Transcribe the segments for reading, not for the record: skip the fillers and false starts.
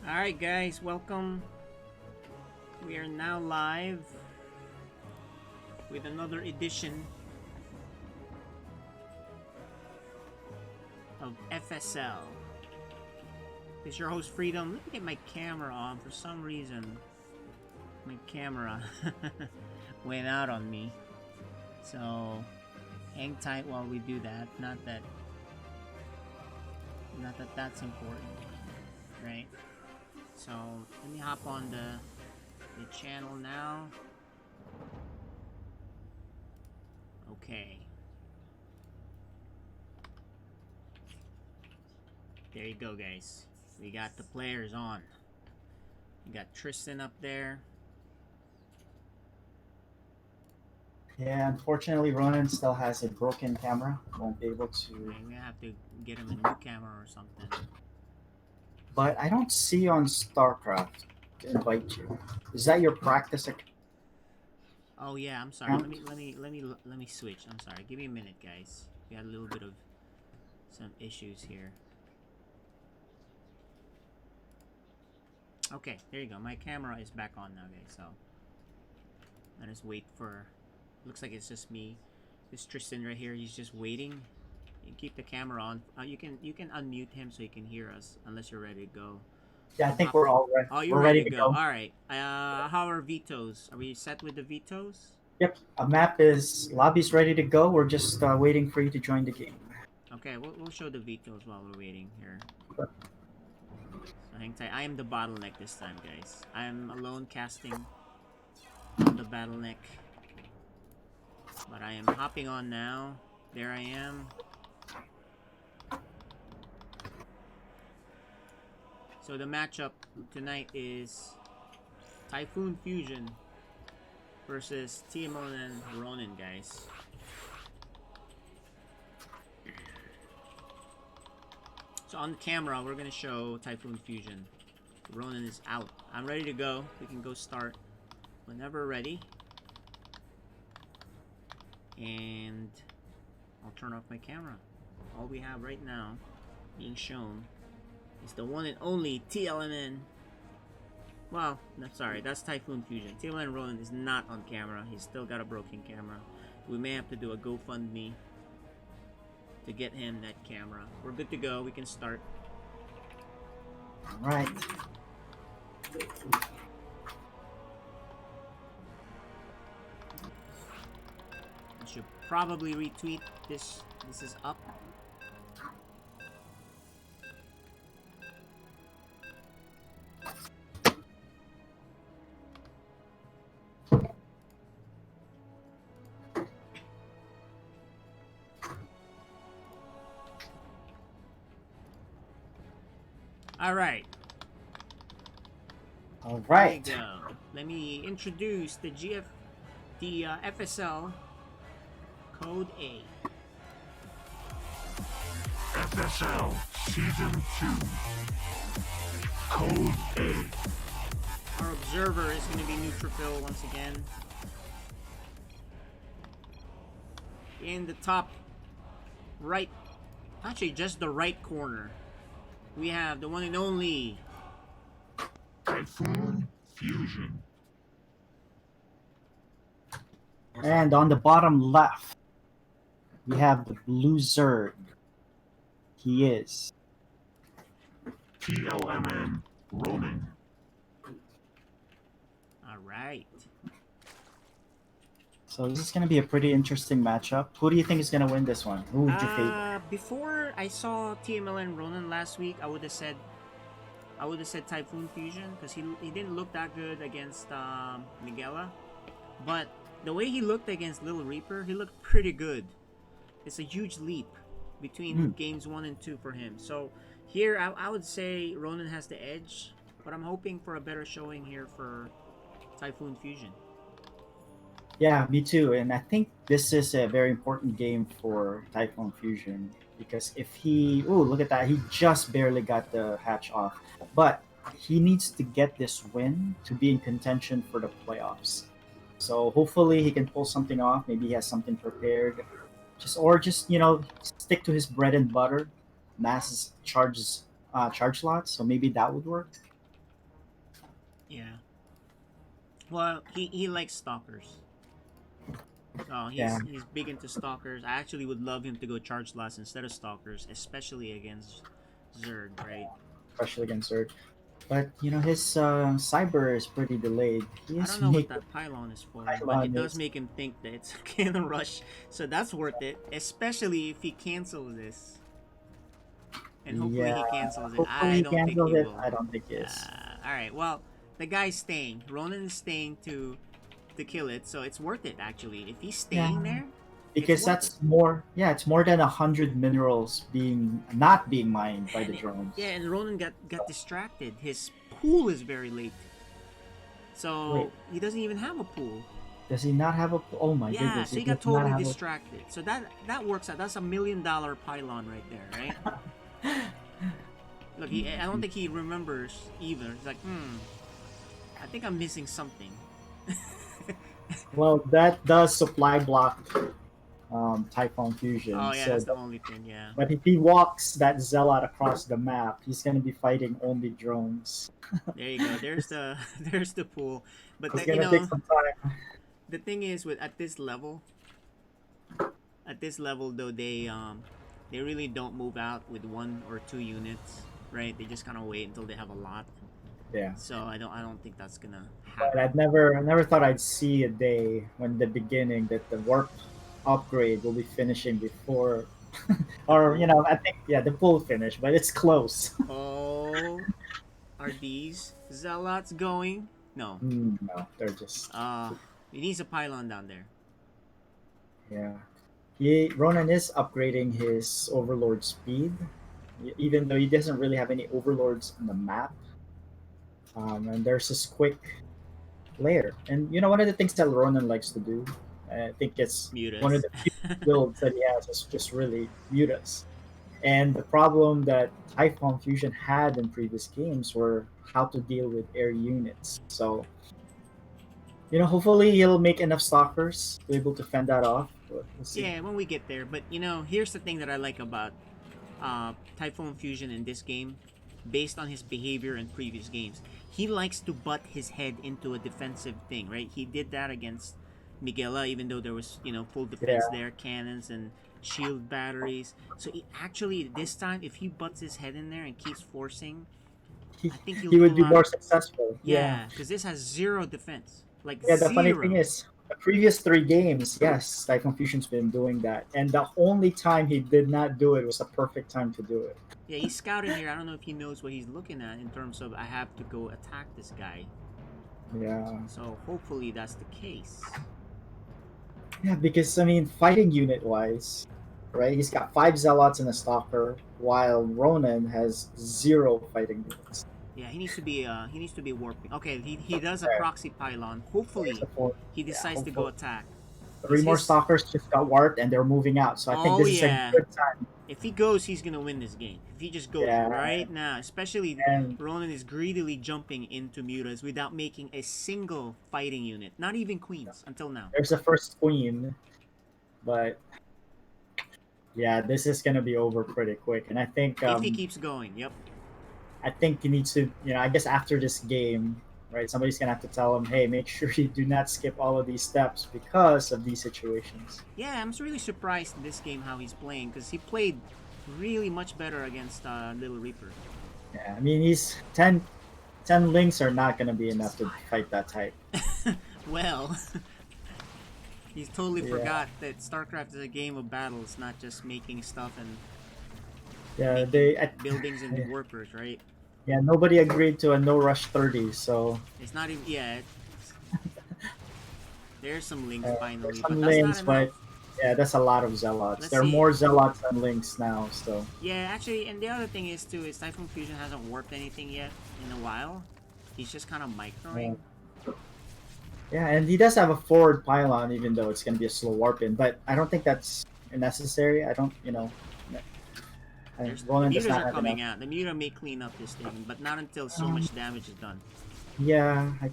Alright guys, welcome. We are now live with another edition of FSL. It's your host Freedom. Let me get my camera on. For some reason, my camera went out on me. So hang tight while we do that. Not that that's important, right? So let me hop on the channel now. Okay. There you go, guys. We got the players on. We got Tristan up there. Yeah, unfortunately, Ronan still has a broken camera. Won't be able to. I'm gonna have to get him a new camera or something. But I don't see on StarCraft to invite you. Is that your practice Oh yeah, I'm sorry. account? Let me switch. I'm sorry. Give me a minute, guys. We had a little bit of some issues here. Okay, there you go. My camera is back on now, guys. So I just wait for. Looks like it's just me. This Tristan right here. He's just waiting. You keep the camera on. You can unmute him so he can hear us. Unless you're ready to go. Yeah, I think we're all ready. Oh, you're We're ready ready to to go. go. All right. How are vetoes? Are we set with the vetoes? Yep, a map is lobby's ready to go. We're just waiting for you to join the game. Okay, we'll show the vetoes while we're waiting here. So hang tight. I am the bottleneck this time, guys. I am alone casting on the bottleneck. But I am hopping on now. There I am. So the matchup tonight is TyphoonFusion versus TLMNRonan, guys. So on camera, we're gonna show TyphoonFusion. Ronan is out. I'm ready to go. We can go start whenever ready. And I'll turn off my camera. All we have right now being shown is the one and only TLMN. Well, sorry, that's TyphoonFusion. TLMNRonan is not on camera. He's still got a broken camera. We may have to do a GoFundMe to get him that camera. We're good to go. We can start. All right. I should probably retweet this. This is up. All right. All right. There you go. Let me introduce the FSL Code A. FSL Season 2 Code A. Our observer is going to be Neutrophil once again. In the top right, actually just the right corner, we have the one and only TyphoonFusion. And on the bottom left, we have the blue Zerg. He is TLMNRonan. Alright. So this is going to be a pretty interesting matchup. Who do you think is going to win this one? Who would you favor? Before I saw TLMNRonan last week, I would have said TyphoonFusion because he didn't look that good against Miguela, but the way he looked against Little Reaper, he looked pretty good. It's a huge leap between games 1 and 2 for him. So here I would say Ronan has the edge, but I'm hoping for a better showing here for TyphoonFusion. Yeah, me too. And I think this is a very important game for TyphoonFusion because if he, oh, look at that, he just barely got the hatch off, but he needs to get this win to be in contention for the playoffs. So hopefully he can pull something off. Maybe he has something prepared, just stick to his bread and butter, mass charge lots. So maybe that would work. Yeah. Well, he likes stalkers. So Yeah, he's big into stalkers. I actually would love him to go charge last instead of stalkers, especially against Zerg, right? especially against Zerg. But you know his cyber is pretty delayed. He I is don't know what making that pylon is for, but it pylon does is make him think that it's gonna rush, so that's worth it, especially if he cancels this. And hopefully yeah. he cancels it. Hopefully I he don't think cancels he it. will. I don't think he is. Alright, well, the guy's staying. Ronan is staying to kill it, so it's worth it actually. If he's Yeah, staying there, it's because worth it. that's more. Yeah, it's more than 100 minerals being not being mined by the And drones. yeah, and Ronan got distracted. His pool is very late. Wait, So he doesn't even have a pool. does he not have a? Oh my Yeah, goodness, so he he does got not totally have a. distracted. So that works out. That's $1 million pylon right there, right? Look, I don't think he remembers either. He's like, I think I'm missing something. Well, that does supply block Typhon Oh Fusion. yeah, So, that's the only thing. Yeah. but if he walks that Zealot across the map, he's gonna be fighting only drones. There you go. There's the there's the pool. But It's that, gonna take some time. the thing is with at this level though, they really don't move out with 1 or 2 units, right? They just kind of wait until they have a lot. Yeah. So I don't think that's gonna But happen. I never thought I'd see a day when the beginning that the warp upgrade will be finishing before, The or you pool. know, I think yeah, the full finish, but it's close. Oh, are these zealots going? No. No, they're just Uh, he needs a pylon down there. yeah. Ronan is upgrading his Overlord speed, even though he doesn't really have any Overlords on the map. And there's this quick layer, and you know one of the things that Ronan likes to do, I think it's one of Mutas. the few builds that he has is just really mutas. And the problem that Typhon Fusion had in previous games were how to deal with air units. So, you know, hopefully he'll make enough stalkers to be able to fend that off. But we'll see. Yeah, when we get there. But here's the thing that I like about Typhoon Fusion in this game, based on his behavior in previous games. He likes to butt his head into a defensive thing, right? He did that against Miguela, even though there was, full Yeah, defense there, cannons and shield batteries. So he actually, this time, if he butts his head in there and keeps forcing, he, I think he'll he would pull be out. more successful. Yeah. Yeah, because this has zero defense. Like Yeah, the funny thing zero. is, the previous 3 games, yes, Typhon Fusion's been doing that. And the only time he did not do it was a perfect time to do it. Yeah, he's scouting here. I don't know if he knows what he's looking at in terms of I have to go attack this guy. Yeah. So hopefully that's the case. Yeah, because I mean, fighting unit wise, right? He's got 5 zealots and a stalker, while Ronan has 0 fighting units. Yeah, he needs to be warping. Okay, he does a Right. proxy pylon. There's Hopefully the 4. he Yeah, decides to go hopefully. attack. 3 more His stalkers just got warped and they're moving out. So I think Oh this is a yeah. good time. If he goes, he's gonna win this game. If he just goes Yeah. right now, especially And Ronan is greedily jumping into mutas without making a single fighting unit, not even queens until now. there's the first queen, but yeah, this is gonna be over pretty quick. And If he keeps going, yep. I think he needs to, you know, I guess after this game, right? Somebody's gonna have to tell him, hey, make sure you do not skip all of these steps because of these situations. Yeah, I'm really surprised in this game how he's playing because he played really much better against Little Reaper. Yeah, I mean, he's 10 links are not gonna be enough to fight that type. Well, he's totally Yeah. forgot that StarCraft is a game of battles, not just making stuff and Yeah, making buildings and workers, right? yeah, nobody agreed to a no rush 30, so It's not even there's some links there's finally, some but that's links, not but enough. yeah, that's a lot of zealots. Let's There are see. more zealots than links now, so Yeah, actually, and the other thing is too is Typhoon Fusion hasn't warped anything yet in a while. He's just kind of microing. yeah, and he does have a forward pylon, even though it's gonna be a slow warp in. But I don't think that's necessary. I don't, you know. The Ronan does mutas not are have coming enough. out. The muta may clean up this thing, but not until so much damage is done. Yeah, I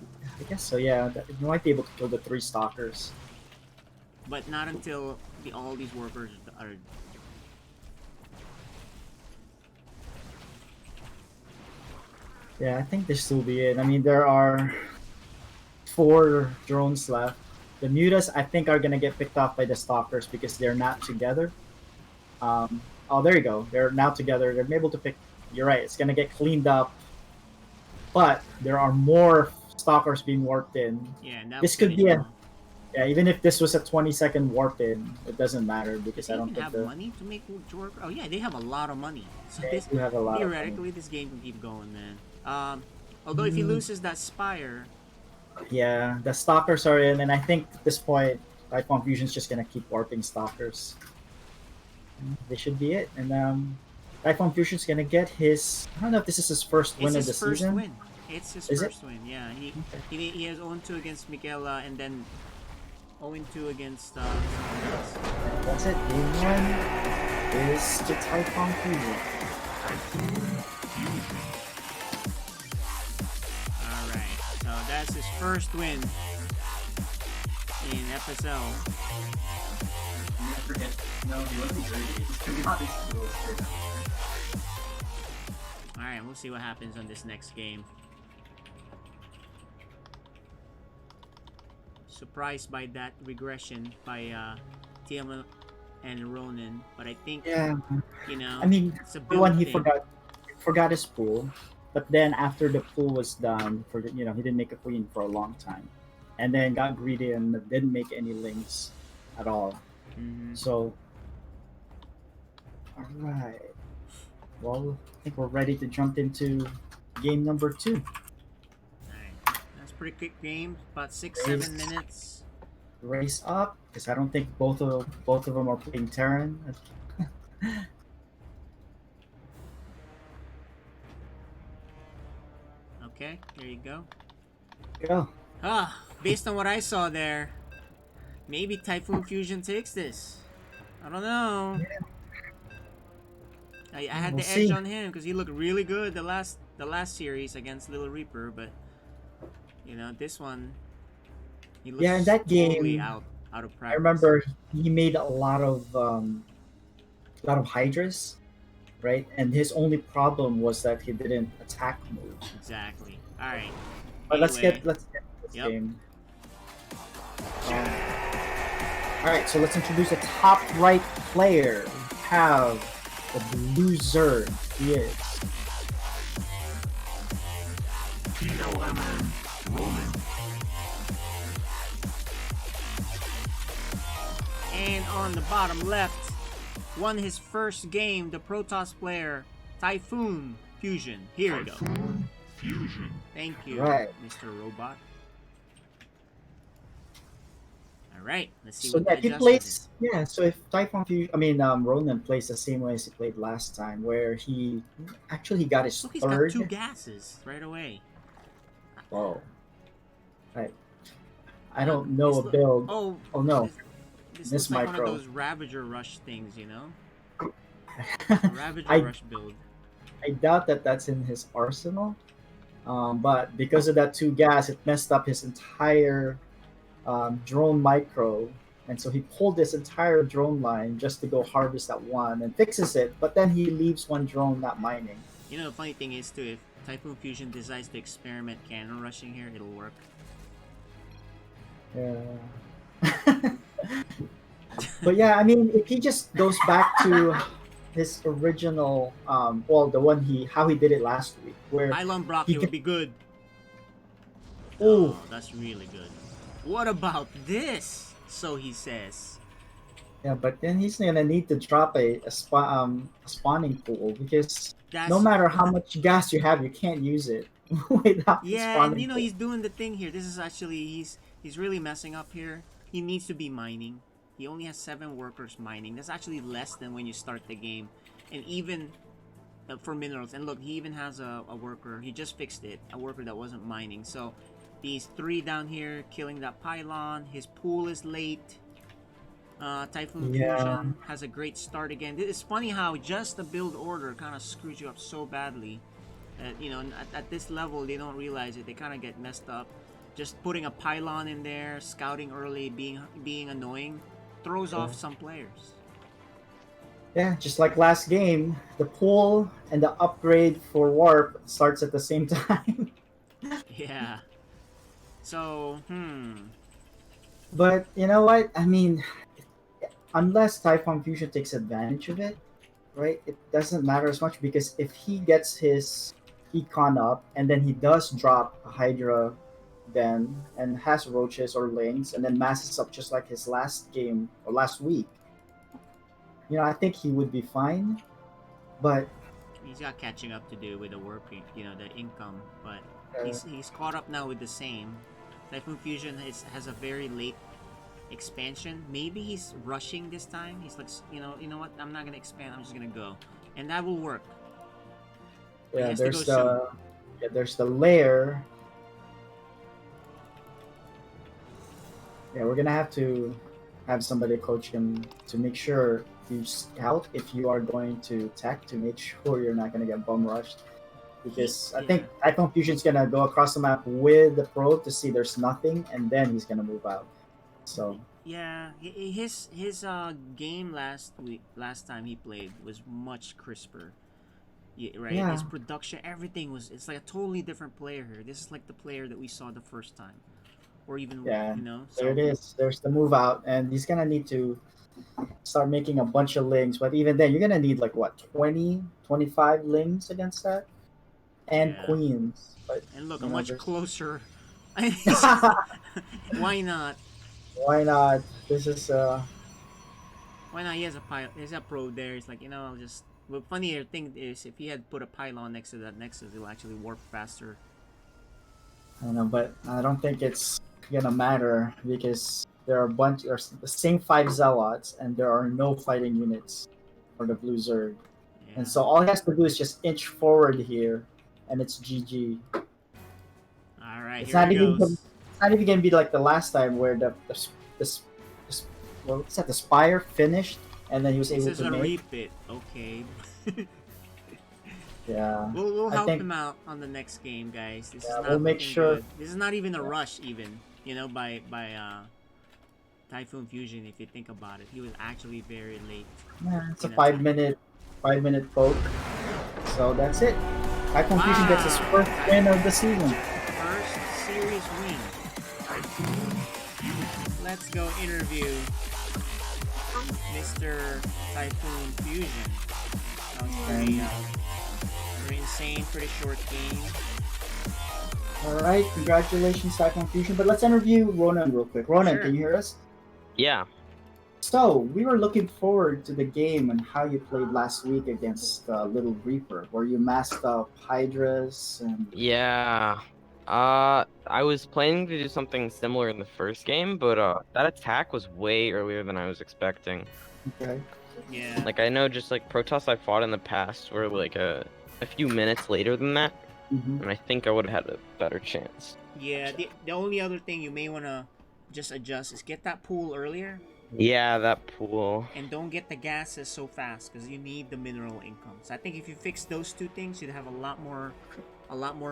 guess so. Yeah, you might be able to kill the 3 stalkers. But not until all these workers are. Yeah, I think this will be it. I mean, there are 4 drones left. The mutas, I think, are gonna get picked off by the stalkers because they're not together. Oh, there you go. They're now together. They're able to pick. You're right. It's gonna get cleaned up, but there are more stalkers being warped in. Yeah, and that'll This could finish be them a off. yeah. Even if this was a 20-second warp in, it doesn't matter Does because he I don't even think have money to make Jorg? Oh yeah, they have a lot of money. So they this do have a lot of money. theoretically, this game can keep going, man. Although if he Mm, loses that Spire, yeah, the stalkers are in, and I think at this point, TyphoonFusion's just gonna keep warping stalkers. They should be it, and TyphoonFusion's gonna get his. I don't know if this is his first it's win of his the first season. win. It's his Is it? first win. Yeah, he has 0-2 against Michaela, and then 0-2 against someone else. That's it. Game one is to TyphoonFusion. All right, so that's his first win in FSL. Never forget. No, he wasn't greedy. To be honest, he was good. All right, we'll see what happens on this next game. Surprised by that regression by TLMNRonan, but I think Yeah, you know I mean, it's a for one, build he thing. forgot his pool, but then after the pool was done, he didn't make a queen for a long time, and then got greedy and didn't make any links at all. Mm-hmm. So, all right. Well, I think we're ready to jump into game number 2. Alright. That's a pretty quick game. About 6-7 Race, minutes. race up, because I don't think both of them are playing Terran. Okay, here you go. Go. Based on what I saw there, maybe TyphoonFusion takes this. I don't know. I had We'll the edge see. on him because he looked really good the last series against Little Reaper, but you know, this one he looks Yeah, in that totally game, out of I practice. remember he made a lot of hydras, right? And his only problem was that he didn't attack move. Exactly. Alright. But Anyway, let's get this Yep. game. All right, so let's introduce a top right player. We have the blue Zerg. He is. TLMNRonan. and on the bottom left, won his first game, the Protoss player, TyphoonFusion. Here we go. Fusion. Thank you, Right. Mr. Robot. Alright, let's see So what yeah, the he adjustment plays. is. Yeah, so if Ronan plays the same way as he played last time, where he got his Look, he's third. got 2 gases right away. Whoa. Right. I Uh, don't know a this build. Oh, Oh no. this This looks like micro. one of those Ravager Rush things, you know? A Ravager I Rush build. I doubt that that's in his arsenal. But because of that 2 gas, it messed up his entire drone micro, and so he pulled this entire drone line just to go harvest that one and fixes it. But then he leaves one drone not mining. You know, the funny thing is, too, if TyphoonFusion decides to experiment cannon rushing here, it'll work. Yeah. But yeah, I mean, if he just goes back to his original, the one how he did it last week, where Pylon Brock, he it would be good. oh, That's really good. What about this? So he says. yeah, but then he's gonna need to drop a spawning pool because That's no matter how much gas you have, you can't use it without the yeah, and spawning you know pool. he's doing the thing here. This is actually he's really messing up here. He needs to be mining. He only has 7 workers mining. That's actually less than when you start the game, and even for minerals. And look, he even has a worker. He just fixed it. A worker that wasn't mining. So these 3 down here killing that pylon. His pool is late. TyphoonFusion Yeah. has a great start again. It's funny how just the build order kind of screws you up so badly. You know, at this level, they don't realize it. They kind of get messed up. Just putting a pylon in there, scouting early, being annoying, throws off some players. Yeah, just like last game, the pull and the upgrade for warp starts at the same time. Yeah. So, But you know what? I mean, unless Typhon Fusion takes advantage of it, right? It doesn't matter as much because if he gets his econ up and then he does drop a Hydra then and has roaches or lings and then masses up just like his last game or last week, I think he would be fine. But he's got catching up to do with the working, the income, but uh, he's caught up now with the same. Typhoon Fusion has a very late expansion. Maybe he's rushing this time. He's like, you know what? I'm not gonna expand. I'm just gonna go, and that will work. But he yeah, has to go soon. there's the layer. Yeah, we're gonna have to have somebody coach him to make sure you scout if you are going to tech to make sure you're not gonna get bum rushed. Because I think Yeah. Typhoon Fusion's gonna go across the map with the probe to see there's nothing, and then he's gonna move out. So Yeah, his game last time he played was much crisper. Yeah, right. His yeah, production, everything it's like a totally different player here. This is like the player that we saw the first time, or even yeah, there it So is. There's the move out, and he's gonna need to start making a bunch of lings. But even then, you're gonna need like what 20, 25 lings against that, and yeah. queens. But And look, a much there's closer. Why not? why not? This is Why not? He has a He has a pro there. It's like I'll just. But funnier thing is, if he had put a pylon next to that Nexus, it'll actually warp faster. I don't know, but I don't think it's gonna matter because there's the same five zealots and there are no fighting units for the blue Zerg. And Yeah. so all he has to do is just inch forward here and it's GG. All right, It's here he not even goes. it's not even gonna be like the last time where the what's that, the Spire finished and then he was This able is to a make. repeat. Okay. Yeah. We'll I help think him out on the next game, guys. This is yeah, we'll not make looking sure. good. This is not even a rush, even by Typhoon Fusion. If you think about it, he was actually very late Yeah, it's a in attack. 5-minute poke. So that's it. High Confusion gets his Wow! first win of the season. First series win. Let's go interview Mr. Typhoon Fusion. That was very insane, pretty short game. All right, congratulations, Typhoon Fusion. But let's interview Ronan real quick. Ronan, Sure. can you hear us? Yeah. So we were looking forward to the game and how you played last week against Little Reaper, where you masked up Hydras and Yeah. I was planning to do something similar in the first game, but that attack was way earlier than I was expecting. okay. Yeah. Like I know just like Protoss I fought in the past were like a few minutes later than that, Mm-hmm. and I think I would have had a better chance. Yeah. The only other thing you may wanna just adjust is get that pool earlier, Yeah, that pool. and don't get the gases so fast because you need the mineral income. So I think if you fix those two things, you'd have a lot more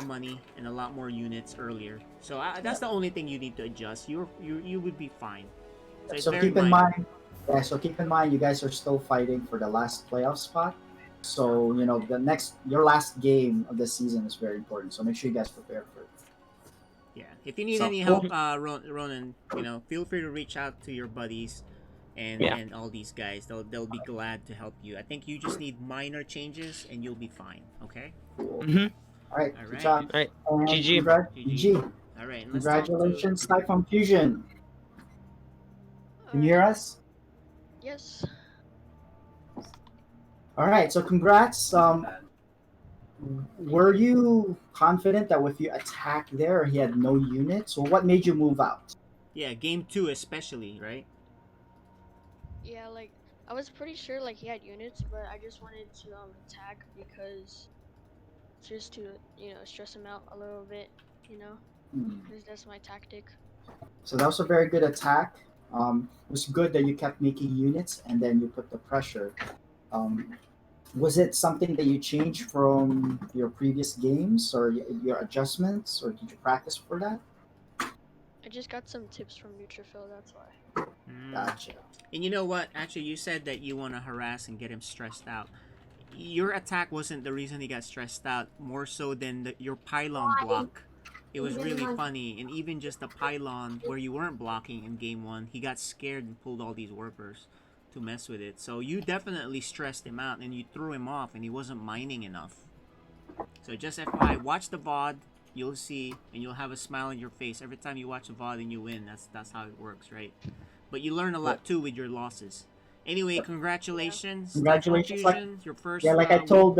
money and a lot more units earlier. So that's the only thing you need to adjust. You would be fine. So it's So very keep in minor. mind, yeah. So keep in mind, you guys are still fighting for the last playoff spot. So your last game of the season is very important. So make sure you guys prepare for it. Yeah. If you need So any cool. help, Ronan, feel free to reach out to your buddies and Yeah. and all these guys. They'll be glad to help you. I think you just need minor changes and you'll be fine. Okay. Mhm. All right, All good right. job. All right. And GG. GG. GG. All right. And let's talk to. Congratulations, Typhon Fusion. Can you hear Alright. us? Yes. All right, so congrats. Were you confident that if you attack there, he had no units, or what made you move out? Yeah. Game 2 especially, right? Yeah, like I was pretty sure like he had units, but I just wanted to attack because just to stress him out a little bit, Hmm. because that's my tactic. So that was a very good attack. It was good that you kept making units and then you put the pressure. Um, was it something that you changed from your previous games or your adjustments, or did you practice for that? I just got some tips from Neutrophil, that's why. Gotcha. And you know what? Actually, you said that you want to harass and get him stressed out. Your attack wasn't the reason he got stressed out, more so than your pylon block. It was really funny, and even just the pylon where you weren't blocking in game 1, he got scared and pulled all these workers to mess with it. So you definitely stressed him out, and you threw him off, and he wasn't mining enough. So just FYI, watch the VOD, you'll see, and you'll have a smile on your face every time you watch a VOD and you win. That's how it works, right? But you learn a lot too with your losses. Anyway, congratulations. Congratulations. TyphoonFusion, your first. Yeah, like I told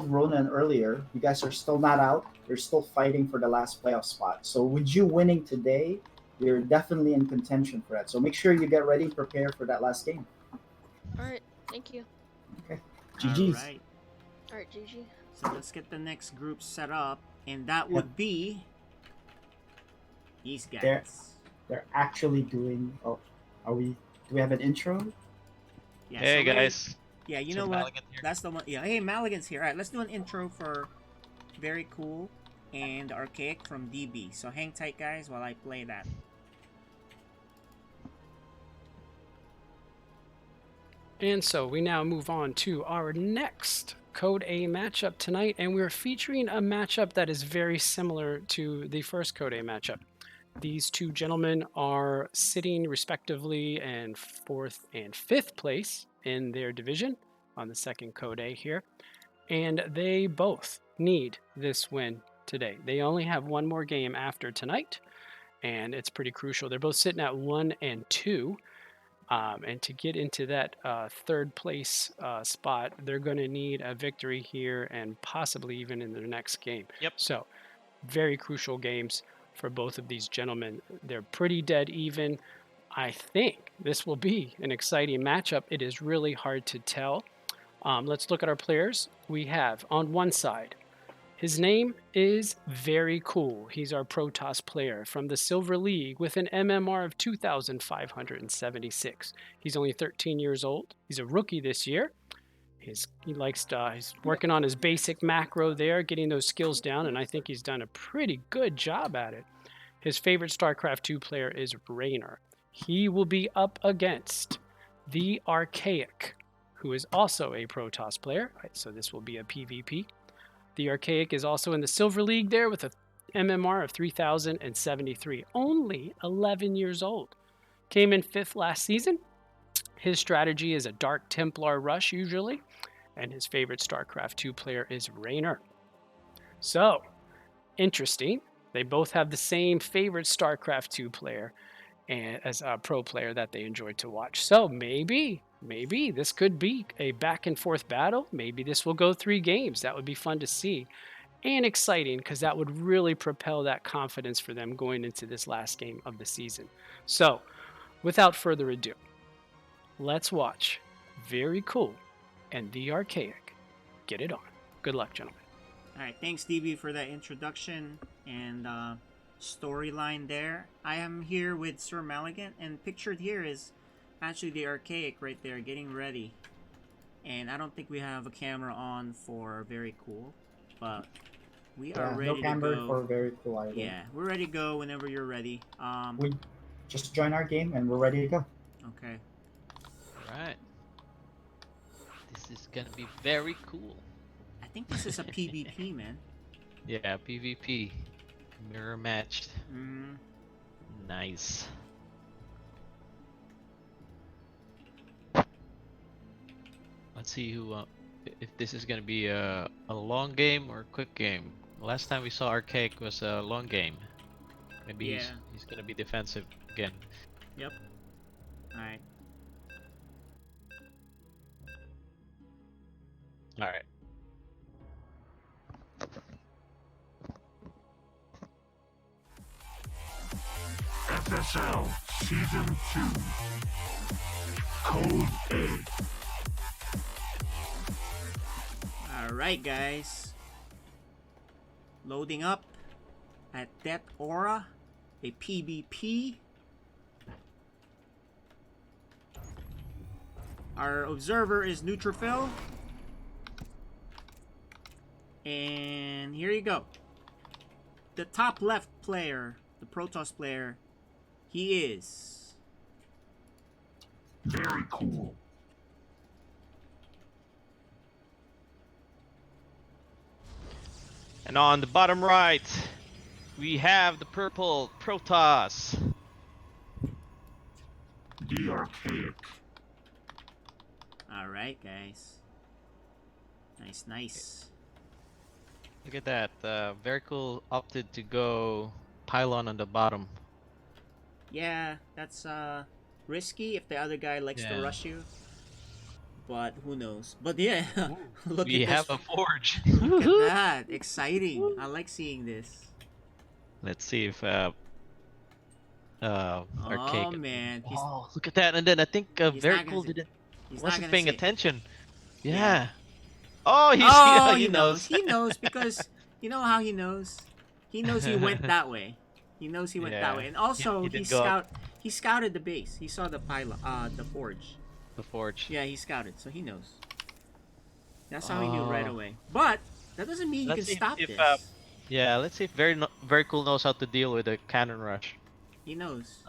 Ronan earlier, you guys are still not out. You're still fighting for the last playoff spot. So with you winning today, you're definitely in contention for that. So make sure you get ready, prepare for that last game. All right, thank you. Okay. GG's. Alright, All right, GG. so let's get the next group set up, and that would be these guys. They're actually doing. Oh, do we have an intro? Yeah, Hey so guys. yeah, you So know what? Maligan here. That's the one. Yeah, hey, Maligan's here. All right, let's do an intro for VeryCool and TheArchaic from DB. So hang tight, guys, while I play that. And so we now move on to our next Code A matchup tonight, and we're featuring a matchup that is very similar to the first Code A matchup. These two gentlemen are sitting respectively in 4th and 5th place in their division on the second Code A here, and they both need this win today. They only have one more game after tonight, and it's pretty crucial. They're both sitting at 1 and 2. And to get into that 3rd place spot, they're going to need a victory here and possibly even in their next game. Yep. So, very crucial games for both of these gentlemen. They're pretty dead even. I think this will be an exciting matchup. It is really hard to tell. Let's look at our players. We have on one side, his name is VeryCool. He's our Protoss player from the Silver League with an MMR of 2,576. He's only 13 years old. He's a rookie this year. He's working on his basic macro there, getting those skills down, and I think he's done a pretty good job at it. His favorite StarCraft 2 player is Raynor. He will be up against TheArchaic, who is also a Protoss player. Right, so this will be a PvP. TheArchaic is also in the Silver League there with a MMR of 3,073. Only 11 years old. Came in 5th last season. His strategy is a Dark Templar rush usually, and his favorite StarCraft 2 player is Raynor. So, interesting. They both have the same favorite StarCraft 2 player and as a pro player that they enjoy to watch. So maybe this could be a back and forth battle. Maybe this will go 3 games. That would be fun to see and exciting because that would really propel that confidence for them going into this last game of the season. So without further ado, let's watch VeryCool and TheArchaic get it on. Good luck, gentlemen. All right, thanks DB for that introduction and storyline there. I am here with Sir Maligan, and pictured here is actually TheArchaic right there getting ready. And I don't think we have a camera on for VeryCool, but we are ready no camera to go. for VeryCool either. Yeah, we're ready to go whenever you're ready. We just join our game and we're ready to go. Okay. Alright. This is gonna be very cool. I think this is a PvP, man. Yeah, PvP. Mirror matched. Mm. Nice. Let's see who if this is gonna be a long game or a quick game. Last time we saw Archaic was a long game. Maybe he's gonna be defensive again. Yep. Alright. Alright. FSL Season 2 Code A. Alright, guys. Loading up at Death Aura, a PvP. Our observer is Neutrophil. And here you go. The top left player, the Protoss player, he is Very cool. And on the bottom right, we have the purple Protoss. TheArchaic. All right, guys. Nice, nice. Look at that. VeryCool opted to go pylon on the bottom. Yeah, that's risky if the other guy likes to Yeah. rush you. But who knows? But yeah, look We at have this. a forge. Look at that. Exciting. I like seeing this. Let's see if Oh Archaic. man, Oh, look at that! And then I think he's not gonna VeryCool see- didn't he's not wasn't gonna paying see. attention. Yeah. Yeah. Oh, he's Oh, he knows. He knows because you know how he knows. He knows he went that way. He knows he went that Yeah. way, and also He did go up. he scouted the base. He saw the pylon, the forge. The forge. Yeah, he scouted, so he knows. That's how he knew right Oh. away. But that doesn't mean you Let's can see stop if, this. Yeah, let's see if VeryCool knows how to deal with a cannon rush. He knows.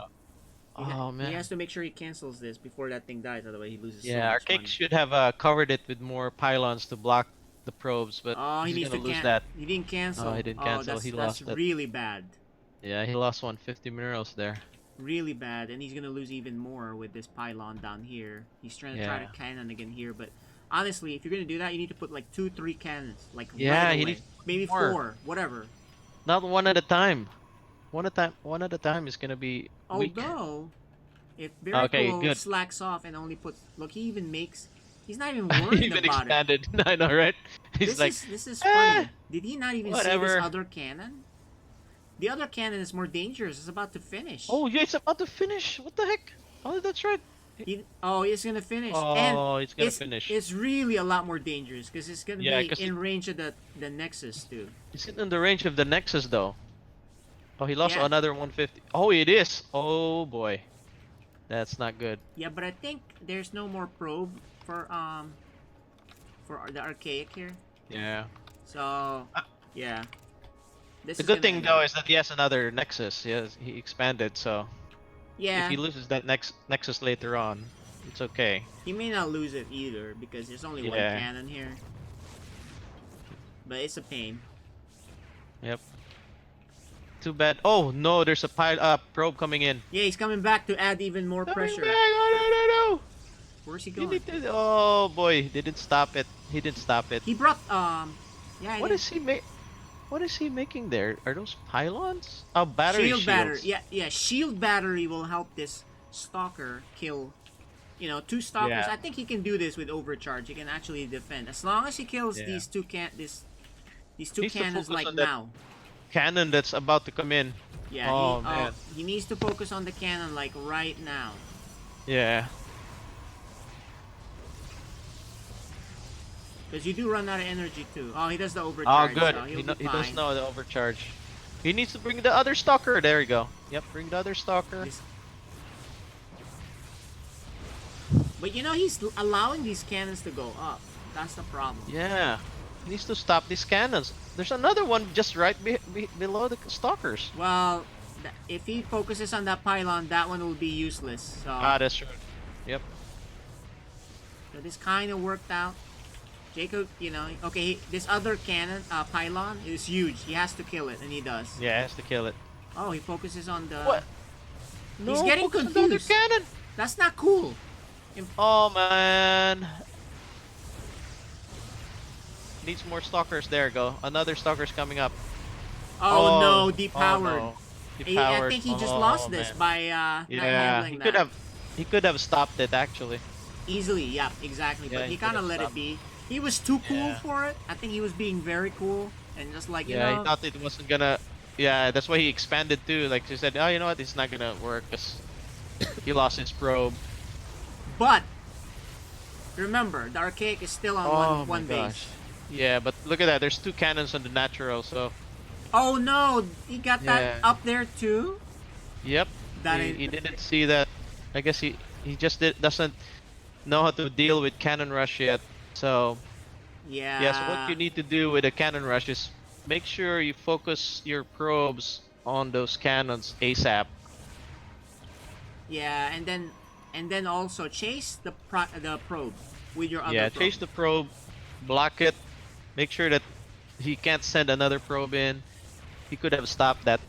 Oh man. He has to make sure he cancels this before that thing dies, otherwise he loses. Yeah, so much Archaic money. should have covered it with more pylons to block the probes, but Oh, he he's needs to gonna lose can. that. He didn't cancel. Oh, he didn't cancel. That's, He that's lost it. really bad. Yeah, he lost 150 minerals there. Really bad, and he's gonna lose even more with this pylon down here. He's trying to try to Yeah. cannon again here, but honestly, if you're gonna do that, you need to put like 2-3 cannons, like Yeah, right he away. needs Maybe more. 4, whatever. Not one at a time. One at a time is gonna be weak. Although, if Okay, VeryCool good. slacks off and only puts, look, he even makes. He's not even worried Even about expanded. I know, right? He's like, this is "Ah, funny. Did he not even see whatever." this other cannon? The other cannon is more dangerous. It's about to finish. oh yeah, it's about to finish. What the heck? Oh, that's right. He's gonna finish. Oh, And it's gonna finish. It's really a lot more dangerous because it's gonna Yeah, be 'cause in range of the Nexus too. Is it in the range of the Nexus though? Oh, he lost Yeah. another 150. Oh, it is. Oh boy, that's not good. Yeah, but I think there's no more probe for the Archaic here. Yeah. So yeah. This The is good gonna thing end though up- is that he has another Nexus. He expanded, so yeah, if he loses that Nexus later on, it's okay. he may not lose it either because there's only one Yeah. cannon here. But it's a pain. Yep. Too bad. Oh no, there's a probe coming in. Yeah, he's coming back to add even more Coming pressure. back. Oh, no. Where's he You going? need to. Oh boy, he didn't stop it. He didn't stop it. He brought yeah. What is he What is he making there? Are those pylons? Oh, battery Shield battery. shields. Yeah. Shield battery will help this stalker kill. 2 stalkers. Yeah. I think he can do this with overcharge. He can actually defend as long as he kills Yeah. these two these two Needs to cannons focus like on that now. Cannon that's about to come in. Yeah. Oh, man. He needs to focus on the cannon like right now. Yeah. Because you do run out of energy too. Oh, he does the Oh, overcharge. good. So he'll He be does fine. know the overcharge. He needs to bring the other stalker. There we go. Yep, bring the other stalker. This- But he's allowing these cannons to go up. That's the problem. Yeah. He needs to stop these cannons. There's another one just right below the stalkers. Well, if he focuses on that pylon, that one will be useless. So, That's true. Yep. so this kind of worked out. Jacob, okay, this other cannon, pylon is huge. He has to kill it, and he does. Yeah, has to kill it. Oh, he focuses on the... What? He's getting focus on the other confused. cannon. That's not cool. Oh man. Needs more stalkers. There you go. Another stalker's coming up. Oh, no, depowered. Oh, no. I Depowered. think he just Oh, lost this man. by not Yeah, handling he that. could have stopped it actually. Easily, yeah, exactly. Yeah, But he he kind of could've let it stopped. be. He was too cool Yeah. for it. I think he was being very cool and just like, Yeah, he thought it wasn't gonna. Yeah, that's why he expanded too. Like he said, oh, you know what? It's not gonna work because he lost his probe. But remember, the Archaic is still on Oh one my base. gosh. Yeah, but look at that. There's 2 cannons on the natural. So Oh no, he got that Yeah. up there too. yep. That he is- didn't see that. I guess he just doesn't know how to deal with cannon rush yet. So Yeah. yeah, so what you need to do with a cannon rush is make sure you focus your probes on those cannons ASAP. Yeah, and then And then also chase the probe with your other Yeah, probe. chase the probe, block it, make sure that he can't send another probe in. He could have stopped that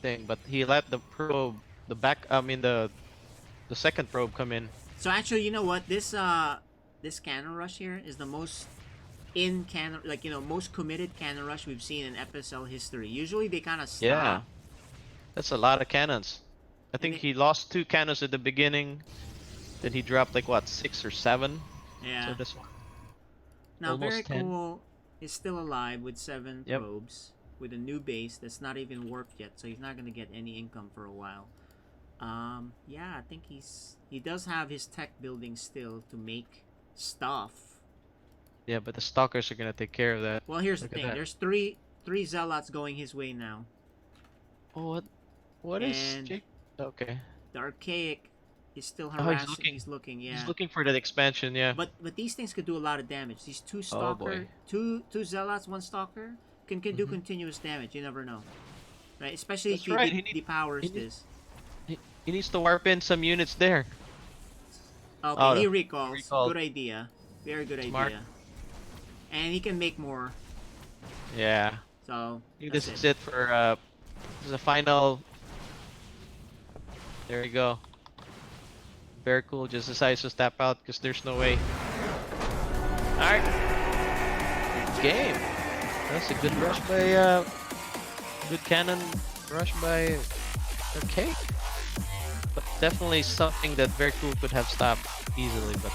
thing, but he let the probe, the second probe come in. So actually, you know what? This cannon rush here is the most most committed cannon rush we've seen in FSL history. Usually they kind of stop. Yeah, that's a lot of cannons. I And think they- he lost 2 cannons at the beginning. Then he dropped like what, 6 or 7? Yeah. So this one. Now almost 10. VeryCool is still alive with 7 Yep. probes with a new base that's not even warped yet, so he's not gonna get any income for a while. Yeah, I think he does have his tech building still to make stuff. Yeah, but the stalkers are gonna take care of that. Well, here's Look the at thing. that. There's three zealots going his way now. Oh, what is And- Jake? Okay. The Archaic is still Oh, he's harassing. looking. Yeah. He's looking for that expansion, yeah. But these things could do a lot of damage. These two Oh, boy. two zealots, one stalker can do Mhm. continuous damage. You never know, right? Especially That's if right, he he depowers need- this. He needs to warp in some units there. Okay, Oh, he no. recalls. Recalled. Good idea. Very good Smart. idea. And he can make more. Yeah. So I think that's this is it for this is the final. There you go. VeryCool just decides to step out because there's no way. Alright. Good game. That's a good rush by good cannon rush by Archaic. But definitely something that VeryCool could have stopped easily, but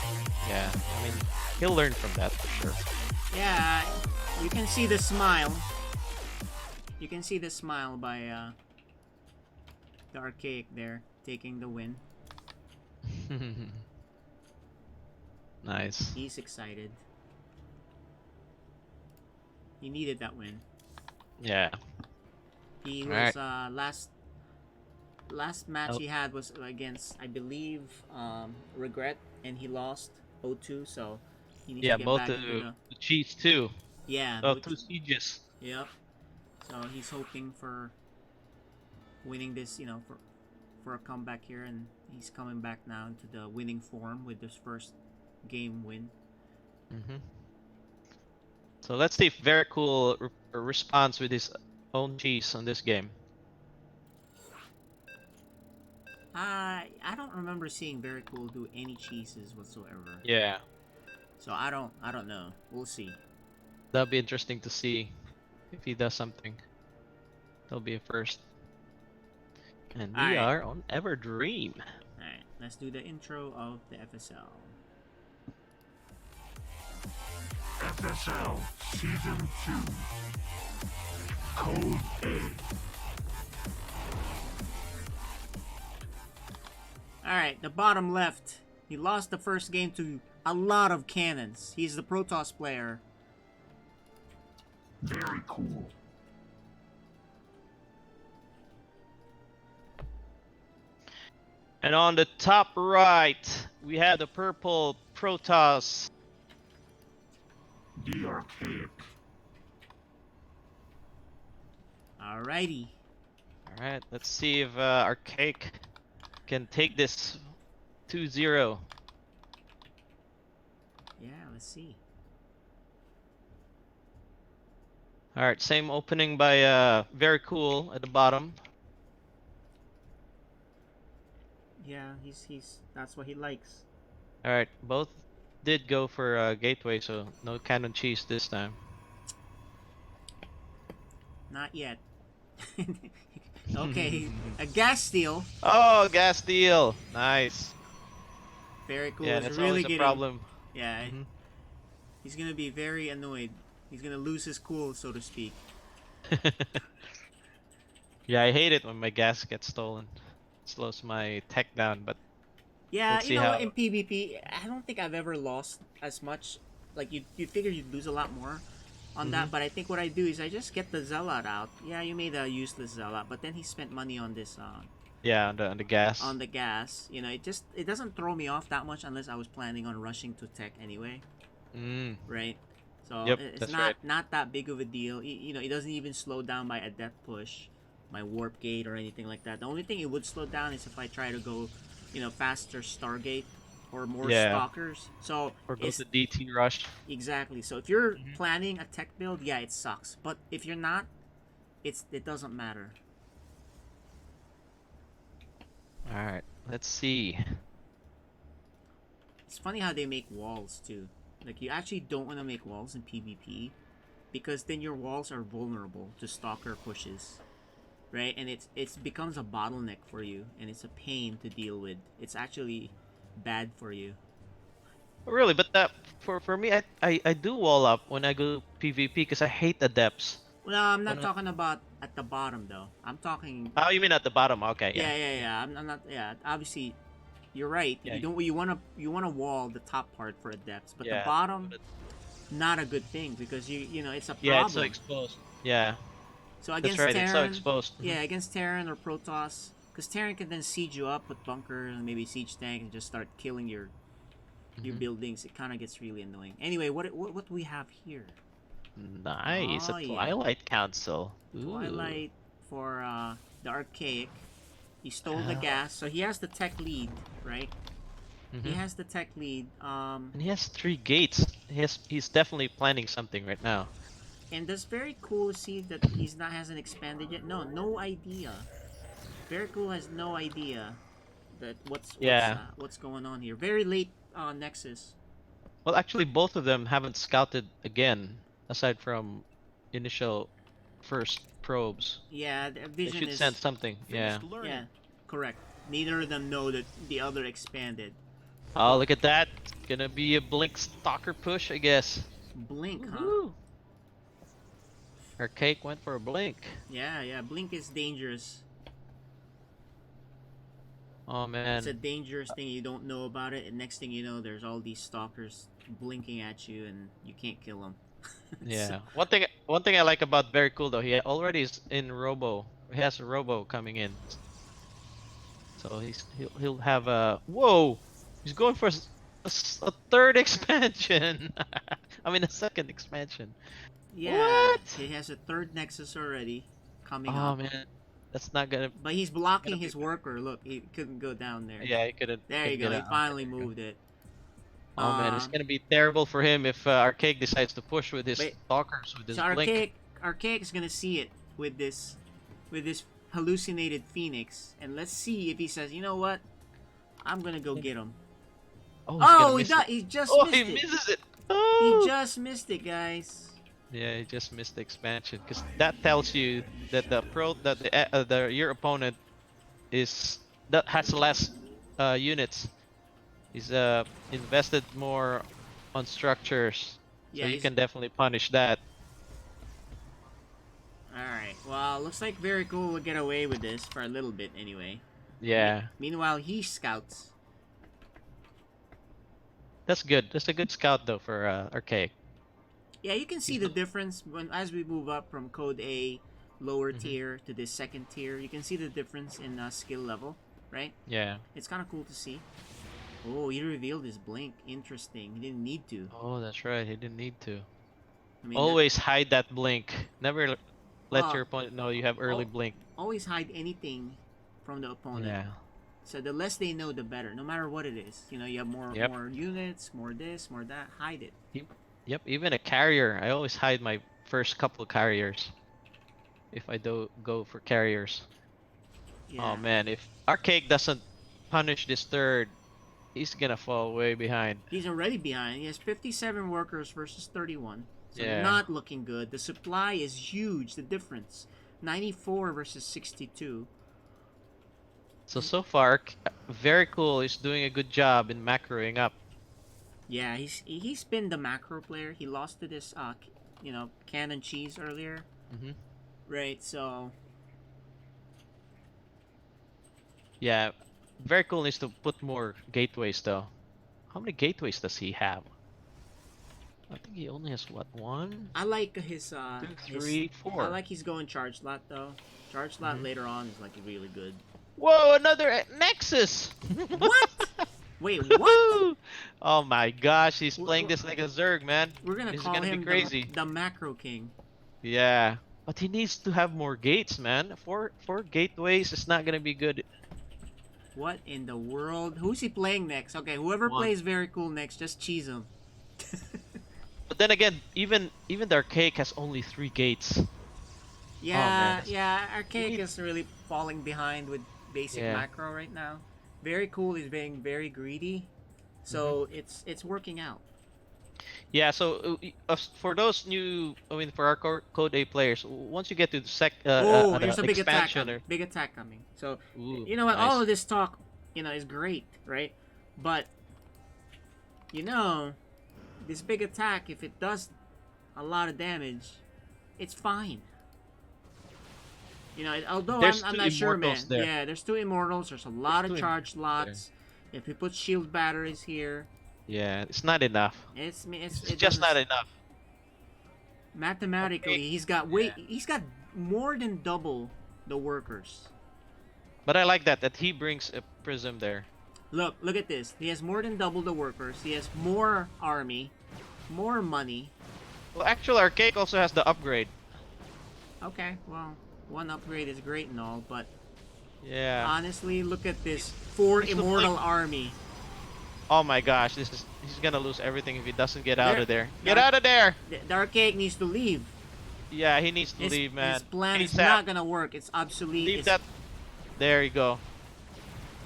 yeah, I mean he'll learn from that for sure. Yeah, you can see the smile. You can see the smile by the Archaic there taking the win. Nice. He's excited. He needed that win. Yeah. He Alright. was last match Oh. he had was against, I believe, Regret, and he lost 0-2. So he needs Yeah, to get both back into the cheats too. yeah. Oh, both- 2 sieges. Yep. So he's hoping for winning this, for a comeback here, and he's coming back now into the winning form with this first game win. Mm-hmm. So let's see if VeryCool responds with his own cheese on this game. I don't remember seeing VeryCool do any cheeses whatsoever. Yeah, So I don't know. We'll see. that'll be interesting to see if he does something. That'll be a first. And we Alright. are on Everdream. Alright, let's do the intro of the FSL. FSL Season 2. Code A. Alright, the bottom left. He lost the first game to a lot of cannons. He's the Protoss player. Very cool. And on the top right, we have the purple Protoss. TheArchaic. Alrighty. Alright, let's see if Archaic can take this 2-0. Yeah, let's see. Alright, same opening by VeryCool at the bottom. Yeah, he's that's what he likes. Alright, both did go for gateway, so no cannon cheese this time. Not yet. Okay, a gas steal. Oh, gas steal! Nice. Very cool. Yeah, It's that's really always getting, a problem. Yeah, Mhm. he's gonna be very annoyed. He's gonna lose his cool, so to speak. Yeah, I hate it when my gas gets stolen. Slows my tech down, but Yeah, Let's you see know how- what? In PvP, I don't think I've ever lost as much. Like you figure you'd lose a lot more on that, but I think what I do is I just get the zealot out. Yeah, you made a useless zealot, but then he spent money on this yeah, on the gas. on the gas. You know, it doesn't throw me off that much unless I was planning on rushing to tech anyway, Mm, right? So Yep, it's that's not right. not that big of a deal. You know, it doesn't even slow down my adept push, my warp gate or anything like that. The only thing it would slow down is if I try to go faster Stargate or more Yeah. stalkers. So Or go it's to DT rush. exactly. So if you're Mhm. planning a tech build, yeah, it sucks. But if you're not, it doesn't matter. All right, let's see. It's funny how they make walls too. Like you actually don't want to make walls in PvP because then your walls are vulnerable to stalker pushes, right? And it becomes a bottleneck for you, and it's a pain to deal with. It's actually bad for you. Really, but that for me, I do wall up when I go PvP because I hate the depths. Well, I'm not When I- talking about at the bottom though. I'm talking. Oh, you mean at the bottom? Okay, Yeah, yeah. yeah, yeah. I'm not. Yeah, obviously, you're right. Yeah. You don't. You want to wall the top part for a depth, but the Yeah, bottom, but- not a good thing because it's a problem. Yeah, it's so exposed. Yeah, So that's against right. It's so Terran, exposed. yeah, against Terran or Protoss, because Terran can then siege you up with bunkers and maybe siege tank and just start killing your Mhm. buildings. It kind of gets really annoying. Anyway, what do we have here? Nice, Oh, a yeah. Twilight Council. Ooh. Twilight for the Archaic. He stole the Ah. gas, so he has the tech lead, right? He Mhm. has the tech lead. And he has 3 gates. He's definitely planning something right now. And that's very cool to see that hasn't expanded yet. No idea. Very cool has no idea that Yeah. what's going on here. Very late Nexus. Well, actually, both of them haven't scouted again, aside from initial first probes. Yeah, the They vision should is send something. Yeah. yeah, correct. Neither of them know that the other expanded. Oh, look at that. It's gonna be a Blink Stalker push, I guess. Blink, huh? Woo. Archaic went for a Blink. Yeah. Blink is dangerous. Oh It's a man. dangerous thing. You don't know about it, and next thing you know, there's all these stalkers blinking at you, and you can't kill them. Yeah. One thing I like about VeryCool though, he already is in Robo. He has a Robo coming in. So he'll have a whoa. He's going for a third expansion. I mean a second expansion. Yeah, What? he has a third Nexus already coming Oh up. man, that's not gonna. But he's blocking Gonna be his worker. Look, he couldn't go down there. Yeah, he couldn't. There you couldn't go. get He out. finally There you go. moved it. Oh man, it's Um, gonna be terrible for him if Archaic decides to push with his Wait. stalkers with his So blink. Archaic is gonna see it with this hallucinated Phoenix, and let's see if he says, you know what, I'm gonna go get him. Oh, he's gonna Oh, miss it. he just Oh, missed he it. misses it. He Oh. just missed it, guys. Yeah, he just missed the expansion because that tells you that your opponent has less units. He's invested more on structures, Yeah, so you he's- can definitely punish that. All right. Well, looks like VeryCool will get away with this for a little bit, anyway. Yeah, Meanwhile, he scouts. that's good. That's a good scout though for Archaic. Yeah, you can see the difference as we move up from Code A, lower tier, to this second tier. You can see the difference in skill level, right? Yeah. It's kind of cool to see. Oh, he revealed his blink. Interesting. He didn't need to. Oh, that's right. He didn't need to. I mean, Always hide that blink. Never let Oh, your opponent know you have early blink. always hide anything from the opponent. Yeah. So the less they know, the better. No matter what it is. You have more Yep. more units, more this, more that. Hide it. Yep. Even a carrier. I always hide my first couple carriers. If I do go for carriers. Yeah. Oh man, if Archaic doesn't punish this third, he's gonna fall way behind. He's already behind. He has 57 workers versus 31. So Yeah. not looking good. The supply is huge, the difference. 94 versus 62. So far, VeryCool is doing a good job in macroing up. Yeah, he's been the macro player. He lost to this cannon cheese earlier. Hmm. Right, so Yeah, VeryCool needs to put more gateways though. How many gateways does he have? I think he only has what, one? I like his 2, 3, 4. I like he's going charge slot though. Charge slot Mhm. later on is like really good. Whoa, another Nexus! What? Wait, what? Oh my gosh, he's Wh- playing wh- this like a Zerg, man. We're gonna This is call gonna be him crazy. the macro king. Yeah, but he needs to have more gates, man. Four gateways is not gonna be good. What in the world? Who's he playing next? Okay, whoever One. plays VeryCool next, just cheese him. But then again, even the Archaic has only 3 gates. Yeah, that's- yeah, Archaic need- is really falling behind with basic Yeah. macro right now. VeryCool is being very greedy, so it's working out. Yeah, so for those new, I mean, for our Code A players, once you get to the Oh, there's a big attack expansion, coming. Big attack coming. So, Ooh, you know what? All nice. of this talk, is great, right? But, this big attack, if it does a lot of damage, it's fine. Although There's I'm two not sure, man. immortals there. Yeah, there's 2 immortals. There's a lot of two charge immortals slots. If you put shield batteries here, Yeah, it's not enough. it's It's it just doesn't- not enough. Mathematically, he's got he's got more than double the workers. But I like that he brings a prism there. Look at this. He has more than double the workers. He has more army, more money. Well, actually, Archaic also has the upgrade. Okay, well, one upgrade is great and all, but Yeah. honestly, look at this 4 It's the immortal point. army. Oh my gosh, he's gonna lose everything if he doesn't get out There- of there. Get there- out of there! The Archaic needs to leave. Yeah, he needs to His, leave, man. his plan He's is not gonna work. It's obsolete. Leave It's- that. There you go.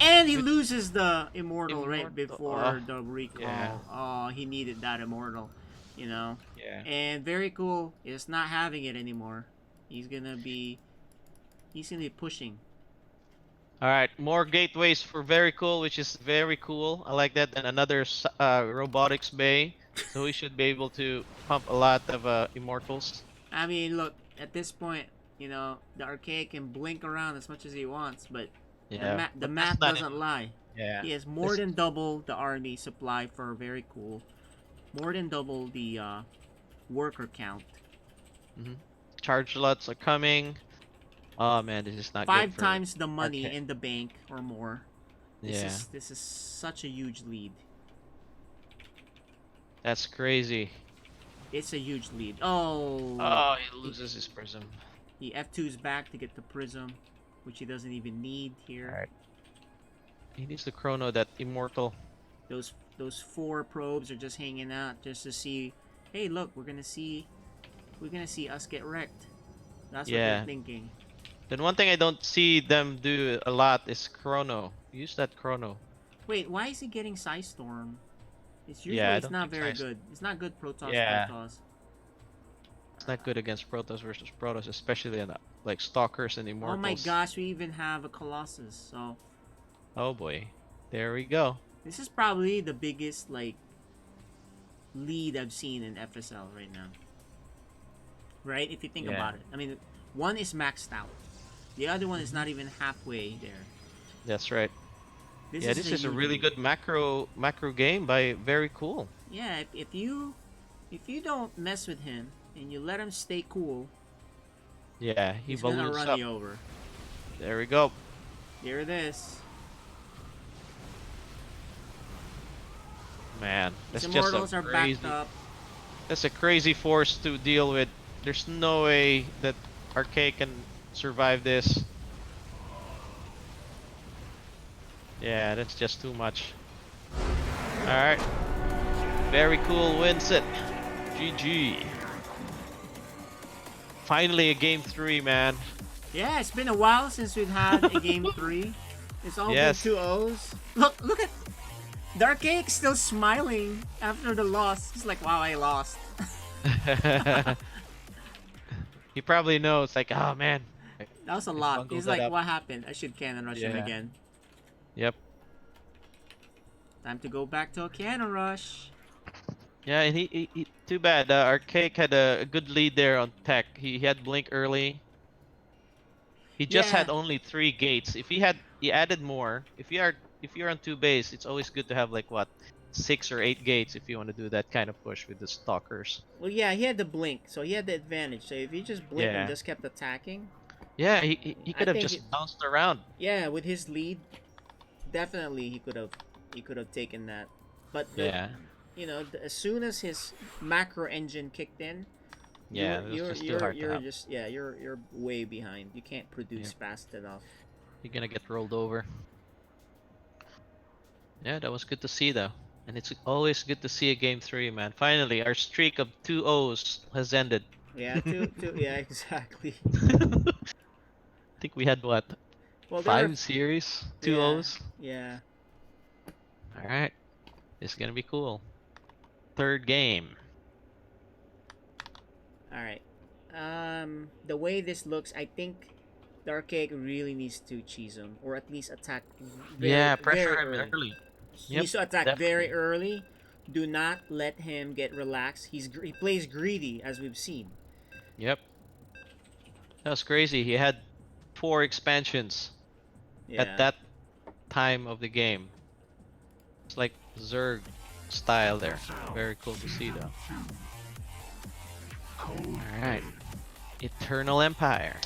And he loses the immortal right Immortal, before the recall. yeah. Oh, he needed that immortal, Yeah. And VeryCool is not having it anymore. He's gonna be pushing. All right, more gateways for VeryCool, which is very cool. I like that. And another robotics bay, so we should be able to pump a lot of immortals. I mean, look, at this point, the Archaic can blink around as much as he wants, but Yeah. the but math that's not doesn't lie. Yeah. He has more This- than double the army supply for VeryCool, more than double the worker count. Charge lots are coming. Oh man, this is not 5 good for times the money Archaic. in the bank or more. Yeah, This is such a huge lead. that's crazy. It's a huge lead. Oh, Oh, he loses his prism. he F2's back to get the prism, which he doesn't even need here. Alright. He needs to chrono that immortal. Those 4 probes are just hanging out just to see. Hey, look, we're gonna see us get wrecked. That's what Yeah. they're thinking. Then one thing I don't see them do a lot is chrono. Use that chrono. Wait, why is he getting Psystorm? It's usually Yeah, I it's don't not think very Psy- good. It's not good Protoss. Yeah. Protoss. It's not good against Protoss versus Protoss, especially in like stalkers and Oh immortals. my gosh, we even have a Colossus. So Oh boy. There we go. this is probably the biggest lead I've seen in FSL right now. Right? If you think Yeah. about it. I mean, one is maxed out. The other one is not even halfway there. That's right. This This is a huge really lead. good macro game by VeryCool. Yeah, if you don't mess with him and you let him stay cool, Yeah, he he's gonna balloons run up. you over. There we go. There it is. Man, His that's just immortals a are crazy. backed up. That's a crazy force to deal with. There's no way that Archaic can survive this. Yeah, that's just too much. Alright. VeryCool wins it. GG. Finally a game 3, man. Yeah, it's been a while since we've had a game 3. It's all Yes. been 2-0s. Look at the Archaic still smiling after the loss. He's like, wow, I lost. He probably knows, like, oh man. That was a I lot. bungled He's that like, up. what happened? I should cannon rush him Yeah. again. Yep. Time to go back to a cannon rush. Yeah, and he too bad. Archaic had a good lead there on tech. He had blink early. He just Yeah. had only 3 gates. If he added more. If you're on 2 base, it's always good to have like what 6 or 8 gates if you want to do that kind of push with the stalkers. Well, yeah, he had the blink, so he had the advantage. So if he just blinked Yeah. and just kept attacking, Yeah, he I could have think just it- bounced around. yeah, with his lead, definitely he could have taken that. But Yeah. as soon as his macro engine kicked in, Yeah, it was just too hard to you're have. just you're way behind. You can't produce fast enough. You're gonna get rolled over. Yeah, that was good to see though. And it's always good to see a game 3, man. Finally, our streak of 2-0s has ended. Yeah, two. Yeah, exactly. I think we had what? Well, there were. 5 series? Yeah, 2-0s? yeah. Alright. This is gonna be cool. Third game. All right. The way this looks, I think the Archaic really needs to cheese him, or at least attack Yeah, very pressure him early. early. He Yep, needs to attack very definitely. early. Do not let him get relaxed. He plays greedy, as we've seen. Yep. That was crazy. He had 4 expansions at Yeah. that time of the game. It's like Zerg style there. Very cool to see though. Alright. Eternal Empire.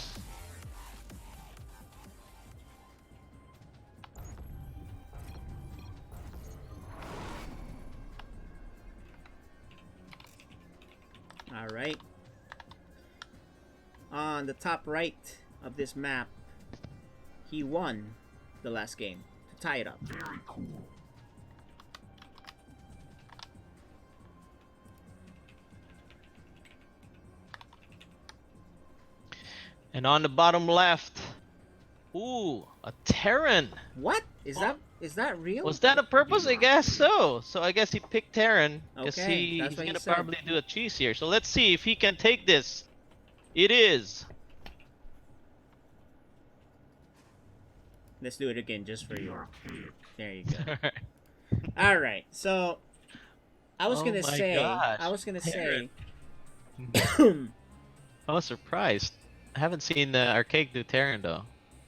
All right. On the top right of this map, he won the last game to tie it up. VeryCool. And on the bottom left, ooh, a Terran. What is that real? Was that a purpose? I guess so. So I guess he picked Terran because Okay, that's he's what he gonna said. probably do a cheese here. So let's see if he can take this. It is. Let's do it again just for you. TheArchaic. There you go. All right. So I was Oh gonna my say. gosh, I was gonna Terran. say. I was surprised. I haven't seen Archaic do Terran though.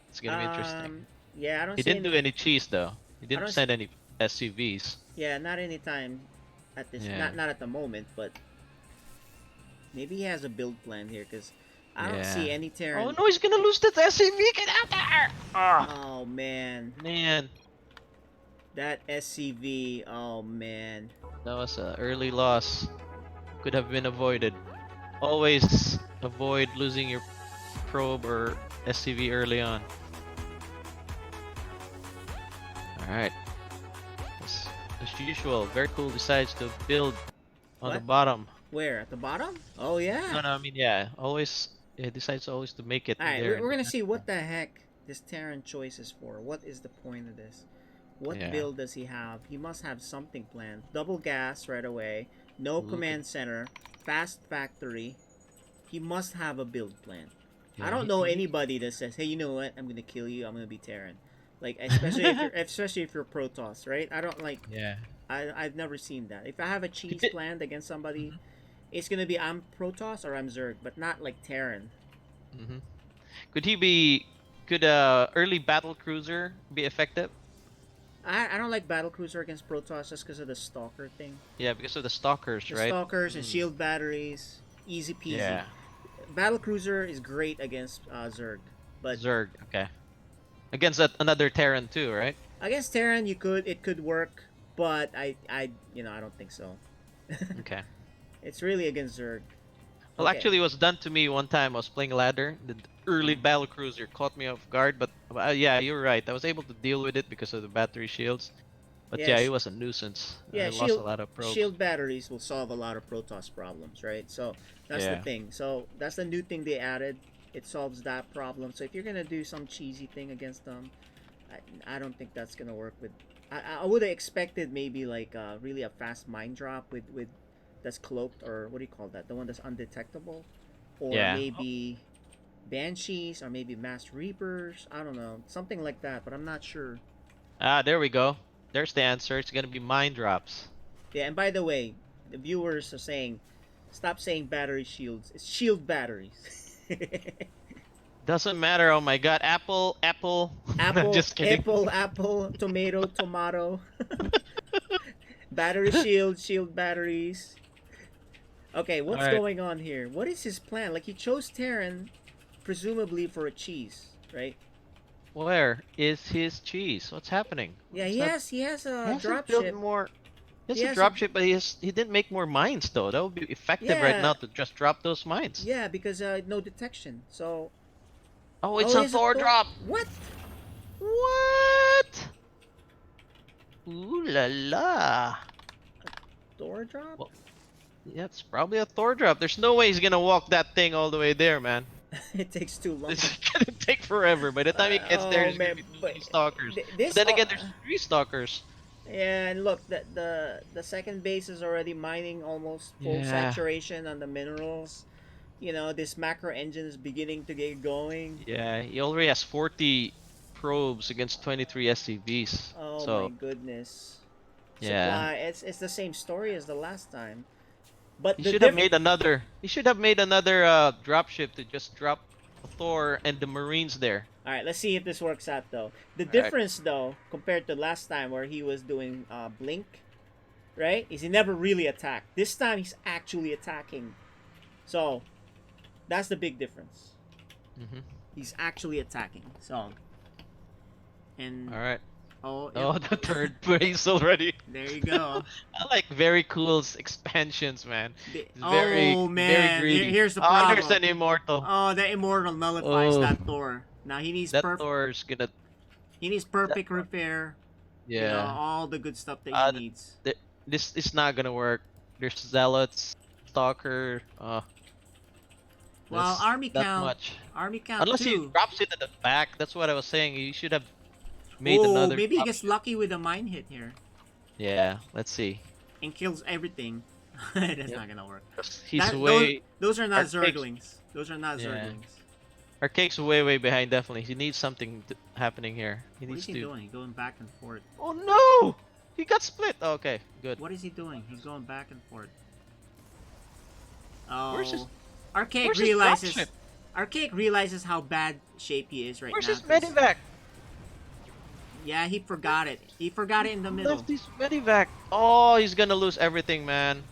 It's gonna be interesting. Yeah, I don't. He see didn't do any cheese though. He don't didn't s- send any SUVs. Yeah, not anytime. At this, Yeah. not at the moment, but maybe he has a build plan here because I don't Yeah. see any Terran. Oh no, he's gonna lose that SUV. Get out there! Oh man, Man, that SCV. Oh man. that was an early loss. Could have been avoided. Always avoid losing your probe or SCV early on. Alright. As usual, VeryCool decides to build on the What? bottom. Where at the bottom? Oh yeah. No, I mean, yeah, always, it decides always to make it All right, there. we're gonna see what the heck this Terran choice is for. What is the point of this? What Yeah. build does he have? He must have something planned. Double gas right away. No Look command center. Fast factory. He must have a build plan. I Yeah, don't know anybody that says, "Hey, you know what? I'm gonna kill you. I'm gonna be Terran." Like especially if you're Protoss, right? I don't like. Yeah. I've never seen that. If I have a cheese it- planned against somebody, it's gonna be I'm Protoss or I'm Zerg, but not like Terran. Mm-hmm. Could early battle cruiser be effective? I don't like battlecruiser against Protoss just because of the stalker thing. Yeah, because of the stalkers, The right? stalkers and Mm. shield batteries, easy peasy. Yeah. Battlecruiser is great against Zerg, but Zerg, okay. Against another Terran too, right? against Terran it could work, but I don't think so. Okay. It's really against Zerg. Well, Okay. actually, it was done to me one time. I was playing ladder. The early battle cruiser caught me off guard, but yeah, you're right. I was able to deal with it because of the battery shields. But yeah, Yes. it was a nuisance. Yeah, I lost a lot of probes. shield batteries will solve a lot of Protoss problems, right? So that's the Yeah. thing. So that's the new thing they added. It solves that problem. So if you're gonna do some cheesy thing against them, I don't think that's gonna work with. I would have expected maybe like really a fast mine drop with that's cloaked, or what do you call that? The one that's undetectable, or Yeah. maybe banshees, or maybe mass reapers. I don't know, something like that, but I'm not sure. Ah, there we go. There's the answer. It's gonna be mine drops. Yeah, and by the way, the viewers are saying, stop saying battery shields. It's shield batteries. Doesn't matter. Oh my God. Apple. Apple, Just kidding. apple, tomato. Battery shield batteries. Okay, what's Alright. going on here? What is his plan? Like, he chose Terran, presumably for a cheese, right? Where is his cheese? What's happening? Yeah, What's he has He a hasn't drop built ship. more. He He has has a dropship, but he didn't make more mines though. That would be effective right Yeah. now to just drop those mines. Yeah, because no detection. So Oh, it's oh, a it's Thor drop. What? What? Ooh la la. Door drop? Well, yeah, it's probably a Thor drop. There's no way he's gonna walk that thing all the way there, man. It takes too long. This is gonna take forever. By the time he gets there, Oh there's gonna man, be too but many stalkers. this But then again, there's 3 stalkers. yeah, and look, the second base is already mining almost full Yeah. saturation on the minerals. You know, this macro engine is beginning to get going. Yeah, he already has 40 probes against 23 SCVs. Oh So my goodness. yeah, Supply, it's the same story as the last time. But he the should have made another. He should have made another dropship to just drop Thor and the Marines there. All right, let's see if this works out though. The Alright. difference though, compared to last time where he was doing blink, right? Is he never really attacked. This time he's actually attacking. So, that's the big difference. Mm-hmm. He's actually attacking. So, and All right. oh, Oh, yep, the third base already. there you go. I like VeryCool's expansions, man. The- It's very, oh very man, greedy. here's the Oh, problem. there's an immortal. Oh, the immortal nullifies Oh. that Thor. Now he needs That perfect. Thor's gonna. He needs perfect repair. You know, Yeah. all the good stuff that Uh, he needs. This is not gonna work. There's zealots, stalker. Well, that's army that count. much. Army count Unless he too. drops it at the back. That's what I was saying. You should have made Oh, another. maybe he drop gets ship. lucky with a mine hit here Yeah. Let's see. and kills everything. That's Yep. not gonna work. He's That- way. Those are not Archaic's- Zerglings. Those are not Yeah. Zerglings. Archaic's way behind. Definitely. He needs something happening here. He What needs is he to. doing? He's going back and forth. Oh no! He got split. Okay. Good. What is he doing? He's going back and forth. Oh, Where's his- Archaic where's his realizes. dropship? Archaic realizes how bad shape he is right Where's now. his 'cause- medevac? Yeah, he forgot it. He forgot it in the middle. Left his medevac. Oh, he's gonna lose everything, man.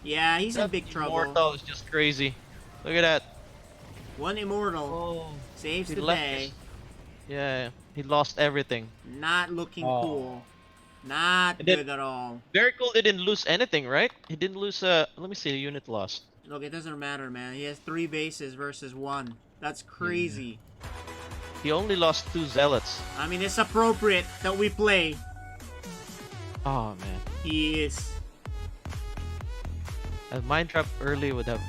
Yeah, he's in That big trouble. Immortal is just crazy. Look at that. One immortal Oh, saves he the left day. his- yeah, he lost everything. Not looking Oh. cool. Not And then- good at all. VeryCool didn't lose anything, right? He didn't lose. Let me see. A unit lost. Look, it doesn't matter, man. He has 3 bases versus 1. That's crazy. He only lost 2 zealots. I mean, it's appropriate that we play. Oh man. He is. A mine drop early would have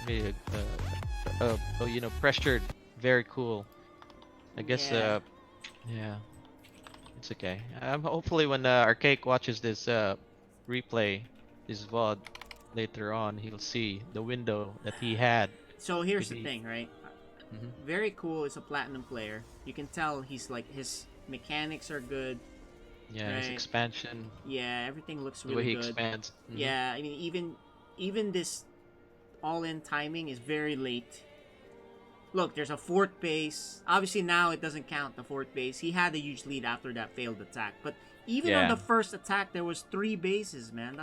made pressured. VeryCool. I guess. Yeah. Yeah. It's okay. Hopefully when Archaic watches this replay, this VOD later on, he'll see the window that he had. So here's the Maybe- thing, right? Mhm. Very cool is a platinum player. You can tell he's like, his mechanics are good. Yeah, his Right. expansion, Yeah, everything looks the way really he good. expands. Mhm. Yeah, I mean, even this all-in timing is very late. Look, there's a 4th base. Obviously now it doesn't count the 4th base. He had a huge lead after that failed attack. But even on Yeah. the first attack, there was 3 bases, man.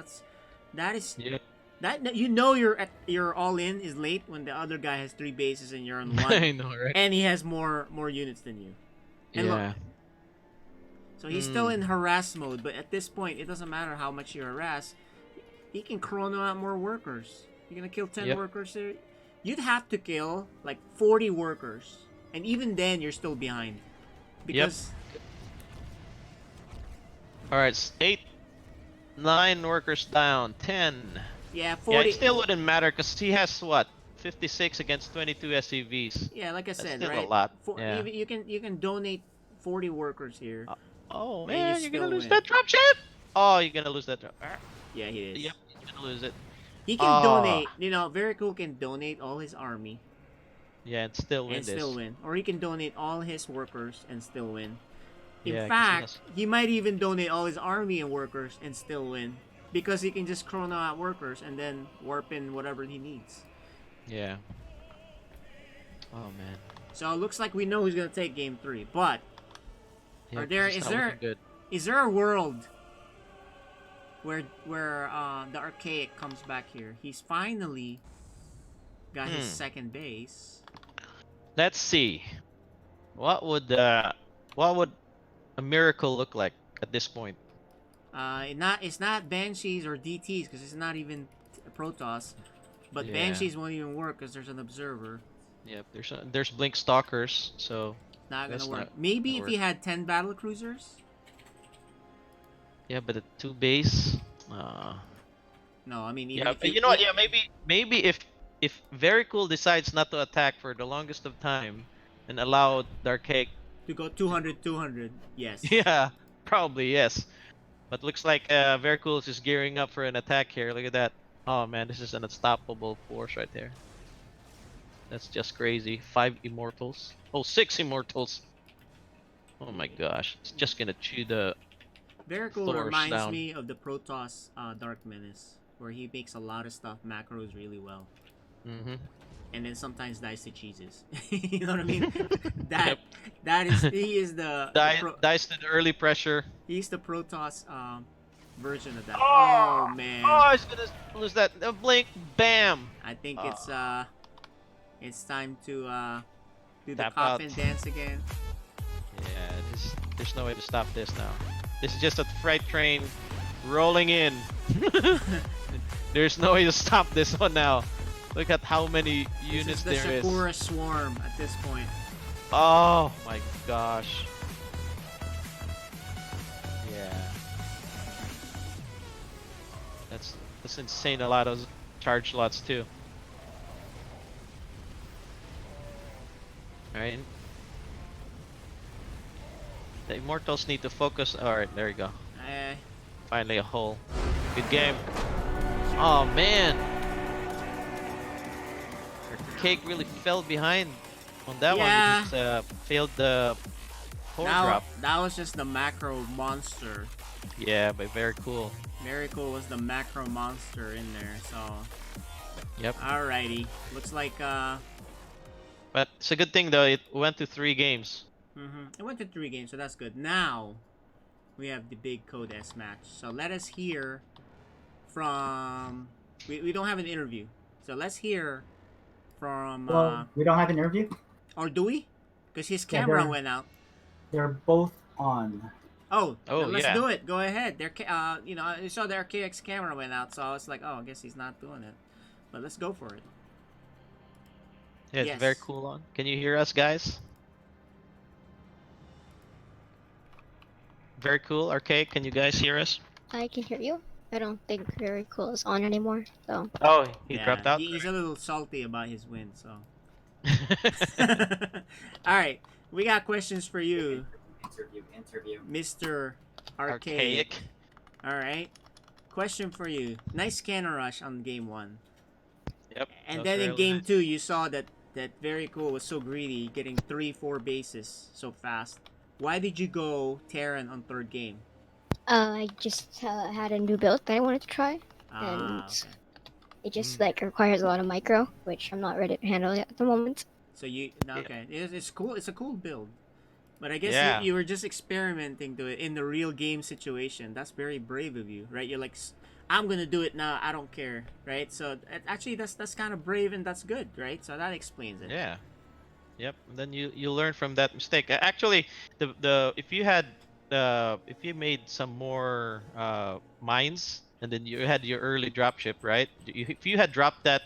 That is Yeah. that you know your all-in is late when the other guy has 3 bases and you're on 1, I know, right? and he has more units than you. And look, Yeah. so he's still in harass mode, but at this point, it doesn't matter how much you harass. He can chrono out more workers. You're gonna kill 10 Yep. workers there. You'd have to kill like 40 workers, and even then, you're still behind. Because All right, 8, 9 workers down, 10. yeah, Yeah, 40. it still wouldn't matter because he has what, 56 against 22 SCVs. Yeah, like I said, still a right? lot, yeah. You can donate 40 workers here. Oh And man, you you're gonna still lose win. that dropship. Oh, you're gonna lose that drop. Yeah, he is. Yep, you're gonna lose it. He can Ah. donate. You know, Very Cool can donate all his army Yeah, and still win and this. still win, or he can donate all his workers and still win. In Yeah, 'cause he fact, has- he might even donate all his army and workers and still win. Because he can just chrono out workers and then warp in whatever he needs. Yeah. Oh man. So it looks like we know who's gonna take game 3. But Yeah, Are there- it's is not there- looking good. is there a world where the Archaic comes back here? He's finally got his Hmm. second base. Let's see. What would a miracle look like at this point? It's not Banshees or DTs because it's not even Protoss. But Yeah. Banshees won't even work because there's an observer. Yep, there's Blink Stalkers, so Not That's gonna work. not Maybe gonna if he had 10 battle cruisers. Yeah, but the 2 base. No, I mean even Yeah, if but you you know what? Yeah, maybe if Very Cool decides not to attack for the longest of time and allow Darkcake to go to 200, 200, yes. yeah, probably yes. But looks like Very Cool is just gearing up for an attack here. Look at that. Oh man, this is an unstoppable force right there. That's just crazy. 5 immortals. Oh, 6 immortals. Oh my gosh, it's just gonna chew the VeryCool Thors reminds down. me of the Protoss Dark Menace, where he makes a lot of stuff macros really well, Mm-hmm. and then sometimes dies to cheeses. You know what I mean? Yep. That is he is Dice to the early pressure. he's the Protoss version of that. Oh Oh! man, Oh, it's gonna lose that. Blink, bam! I think Oh. it's time to do the Tap coffin out. dance again. Yeah, there's no way to stop this now. This is just a freight train rolling in. There's no way to stop this one now. Look at how many units This is the there is. Shakura swarm at this point. Oh my gosh. Yeah. That's insane. A lot of charge lots too. Alright. The Immortals need to focus. Alright, there you go. Eh, Finally a hole. Good game. Oh man. Cake really fell behind on that Yeah. one. He just failed the core drop. that was just the macro monster. Yeah, but very cool. VeryCool was the macro monster in there, so Yep. alrighty. Looks like But it's a good thing though. It went to 3 games. it went to 3 games, so that's good. Now we have the big Code S match. So let us hear from we don't have an interview. So let's hear from Well, we don't have an interview. or do we? Because his Yeah, camera they're- went out. They're both on. Oh, Oh, then let's yeah. do it. Go ahead. You know, I saw the Archaic's camera went out, so I was like, oh, I guess he's not doing it. But let's go for it. Yeah, it's Yes. very cool on. Can you hear us, guys? Very cool. Archaic, can you guys hear us? I can hear you. I don't think Very Cool is on anymore, so. Oh, he Yeah, dropped out. He's a little salty about his win, so. All right, we got questions for you, Interview. Mr. Archaic. Archaic. All right, question for you. Nice scanner rush on game 1, Yep. and that then was in really game nice. 2, you saw that Very Cool was so greedy, getting 3-4 bases so fast. Why did you go Terran on 3rd game? I just had a new build that I wanted to try. Ah, And okay. it just like requires a lot of micro, which I'm not ready to handle yet at the moment. So okay, it's cool. It's a cool build, but I guess Yeah. you were just experimenting to it in the real game situation. That's very brave of you, right? You're like, I'm gonna do it now. I don't care, right? So actually, that's kind of brave and that's good, right? So that explains it. Yeah. Yep. And then you learn from that mistake. Actually, if you made some more mines and then you had your early dropship, right? If you had dropped that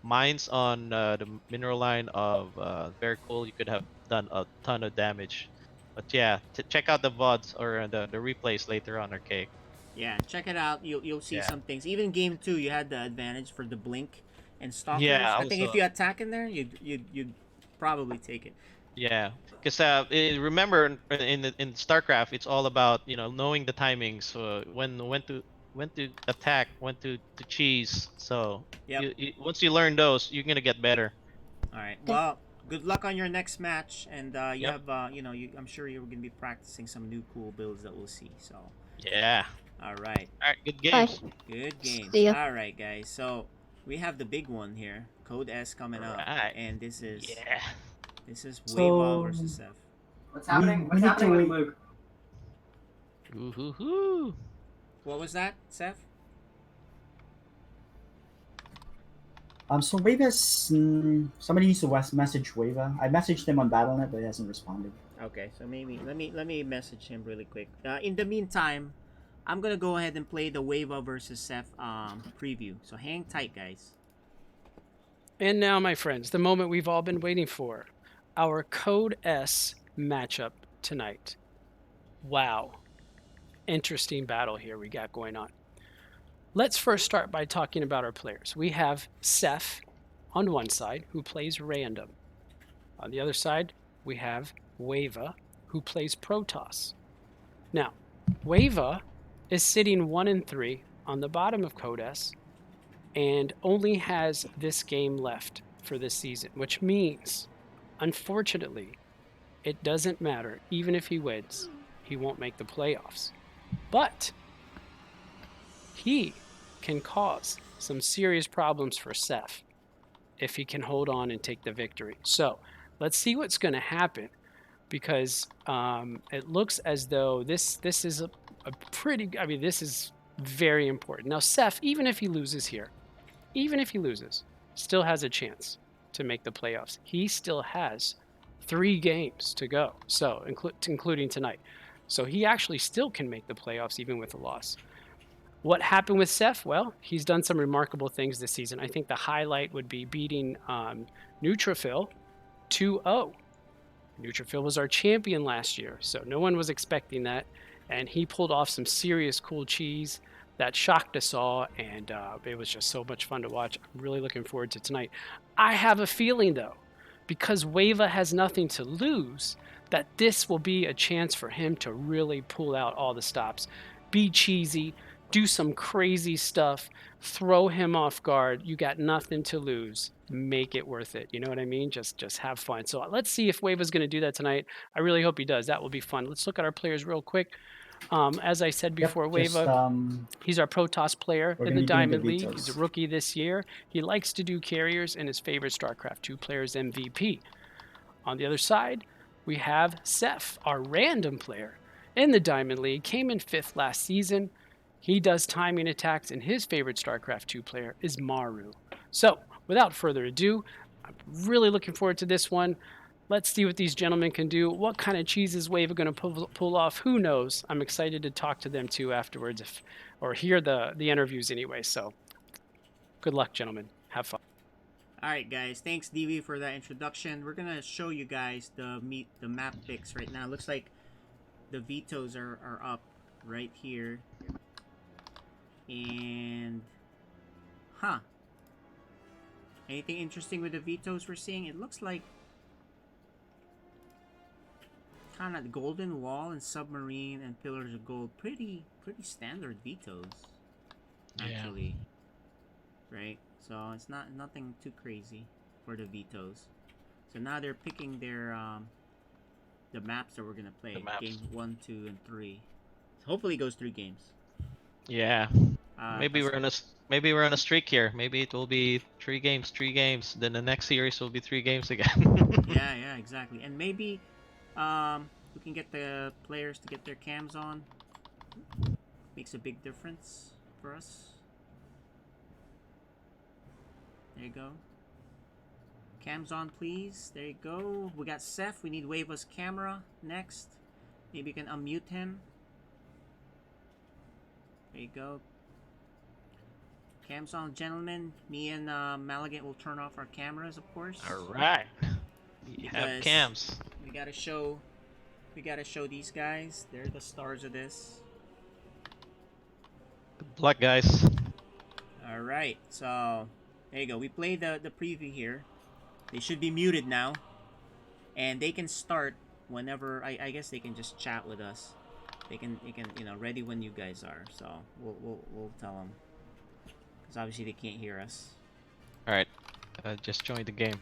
mines on the mineral line of Very Cool, you could have done a ton of damage. But yeah, check out the VODs or the replays later on, Archaic. Yeah, check it out. You'll see Yeah. some things. Even game 2, you had the advantage for the blink and stalkers. Yeah, I think if also- you attack in there, you'd probably take it. Yeah, because remember in StarCraft, it's all about knowing the timings, when to attack, when to cheese. So Yep. once you learn those, you're gonna get better. All right. Well, good luck on your next match, and you Yep. have I'm sure you're gonna be practicing some new cool builds that we'll see. So, Yeah. all right, All right. Good Bye. games. good games. See ya. All right, guys. So we have the big one here, Code S coming up, Alright. and this is Yeah. Wave versus Seth. What's happening? What's happening with Luke? Ooh hoo hoo. What was that, Seth? So Wave's somebody needs to message Wava. I messaged him on BattleNet, but he hasn't responded. Okay, so maybe let me message him really quick. In the meantime, I'm gonna go ahead and play the Wava versus Seth preview. So hang tight, guys. And now, my friends, the moment we've all been waiting for. Our Code S matchup tonight. Wow. interesting battle here we got going on. Let's first start by talking about our players. We have Seth on one side, who plays random. On the other side, we have Wava, who plays Protoss. Now, Wava is sitting 1-3 on the bottom of Codes and only has this game left for this season, which means, unfortunately, it doesn't matter. Even if he wins, he won't make the playoffs. But he can cause some serious problems for Seth if he can hold on and take the victory. So let's see what's going to happen, because it looks as though this is a pretty, I mean, this is very important. Now, Seth, even if he loses here, still has a chance to make the playoffs. He still has 3 games to go, so including tonight. So he actually still can make the playoffs even with a loss. What happened with Seth? Well, he's done some remarkable things this season. I think the highlight would be beating Neutrophil 2-0. Neutrophil was our champion last year, so no one was expecting that. And he pulled off some serious cool cheese that shocked us all, and it was just so much fun to watch. I'm really looking forward to tonight. I have a feeling, though, because Wava has nothing to lose, that this will be a chance for him to really pull out all the stops. Be cheesy, do some crazy stuff, throw him off guard. You got nothing to lose. Make it worth it. You know what I mean? Just have fun. So let's see if Wava's going to do that tonight. I really hope he does. That will be fun. Let's look at our players real quick. As I said before, Wava, he's our Protoss player in the Diamond League. He's a rookie this year. He likes to do carriers, and his favorite StarCraft 2 players MVP. On the other side, we have Seth, our random player in the Diamond League. Came in 5th last season. He does timing attacks, and his favorite StarCraft 2 player is Maru. So, without further ado, I'm really looking forward to this one. Let's see what these gentlemen can do. What kind of cheese is Wava going to pull off? Who knows? I'm excited to talk to them too afterwards, or hear the interviews anyway. So, good luck, gentlemen. Have fun. All right, guys. Thanks, DV, for that introduction. We're gonna show you guys the map picks right now. Looks like the vetoes are up right here. And anything interesting with the vetoes we're seeing? It looks like kind of golden wall and submarine and pillars of gold. Pretty standard vetoes, actually. Yeah. Right? So it's nothing too crazy for the vetoes. So now they're picking their the maps that we're gonna play. Game 1, 2, and 3. So hopefully it goes 3 games. Yeah. Maybe we're on a streak here. Maybe it will be 3 games. Then the next series will be 3 games again. yeah, exactly. And maybe we can get the players to get their cams on. Makes a big difference for us. There you go. Cams on, please. There you go. We got Seth. We need Wava's camera next. Maybe you can unmute him. There you go. Cams on, gentlemen. Me and Malagant will turn off our cameras, of course. Alright. We have cams. We gotta show these guys. They're the stars of this. Good luck, guys. Alright, so there you go. We played the preview here. They should be muted now. And they can start whenever. I guess they can just chat with us. They can ready when you guys are. So we'll tell them. Because obviously they can't hear us. Alright. Just join the game.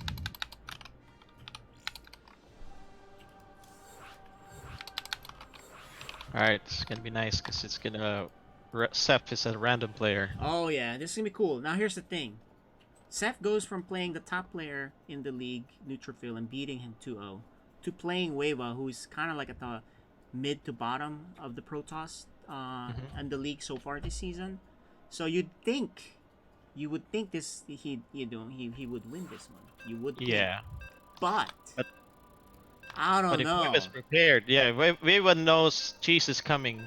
Alright, it's gonna be nice because it's gonna. Seth is a random player. Oh yeah, this is gonna be cool. Now here's the thing. Seth goes from playing the top player in the league, Neutrophil, and beating him 2-0, to playing Wava, who's kind of like at the mid to bottom of the Protoss and the league so far this season. So you would think this he would win this one. You would think. Yeah. But I don't know. But if Wava's prepared, yeah, Wava knows cheese is coming.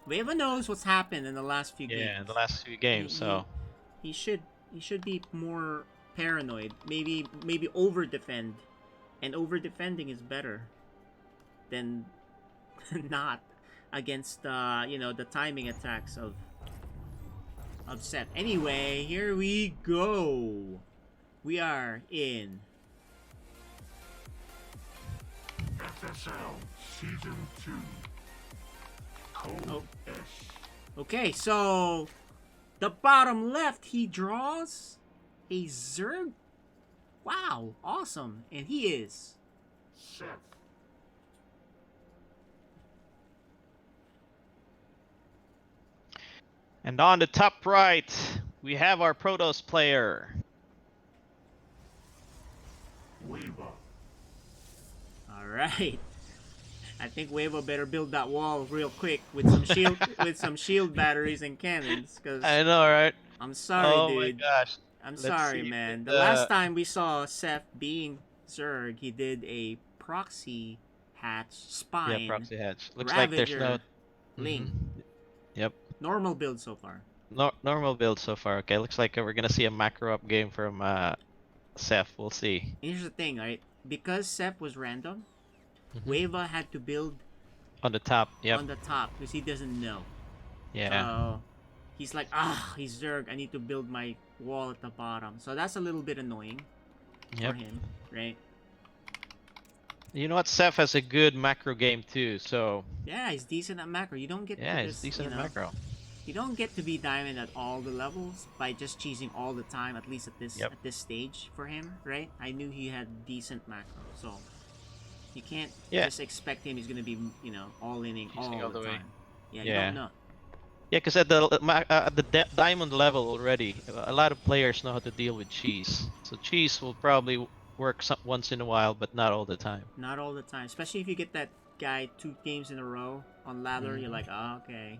Wava knows what's happened in the last few games. Yeah, in the last few games, so he should be more paranoid. Maybe over defend, and over defending is better than not. against you know, the timing attacks of Seth. Anyway, here we go. We are in FSL Season 2. Code Oh. S. Okay, so the bottom left, he draws a Zerg. Wow, awesome. And he is Seth. And on the top right, we have our Protoss player. Weaver. all right. I think Wavo better build that wall real quick with some shield with some shield batteries and cannons, cuz I know, right? I'm sorry, Oh dude. my gosh. I'm Let's sorry, see man. if The last time we saw Seth being Zerg, he did a proxy hatch spine. Yeah, proxy hatch. Looks like there's no Ravager, Ling. Yep. Normal build so far. Normal build so far. Okay, looks like we're gonna see a macro up game from Seth. We'll see. Here's the thing, right? Because Seth was random, Mhm. Wava had to build On the top. Yep. on the top because he doesn't know. Yeah. So he's like, he's Zerg. I need to build my wall at the bottom. So that's a little bit annoying Yep. for him, right? You know what? Seth has a good macro game too. So Yeah, he's decent at macro. You don't get yeah, to he's this, decent you at know, macro. you don't get to be diamond at all the levels by just cheesing all the time. At least at this Yep. stage for him, right? I knew he had decent macro, so you can't Yeah. just expect him. He's gonna be, you know, all inning Cheesing all all the the way. time. Yeah, you Yeah. don't know. Yeah, because at the diamond level already, a lot of players know how to deal with cheese. So cheese will probably work once in a while, but not all the time. Not all the time, especially if you get that guy 2 games in a row on ladder. You're Mhm. like, oh, okay,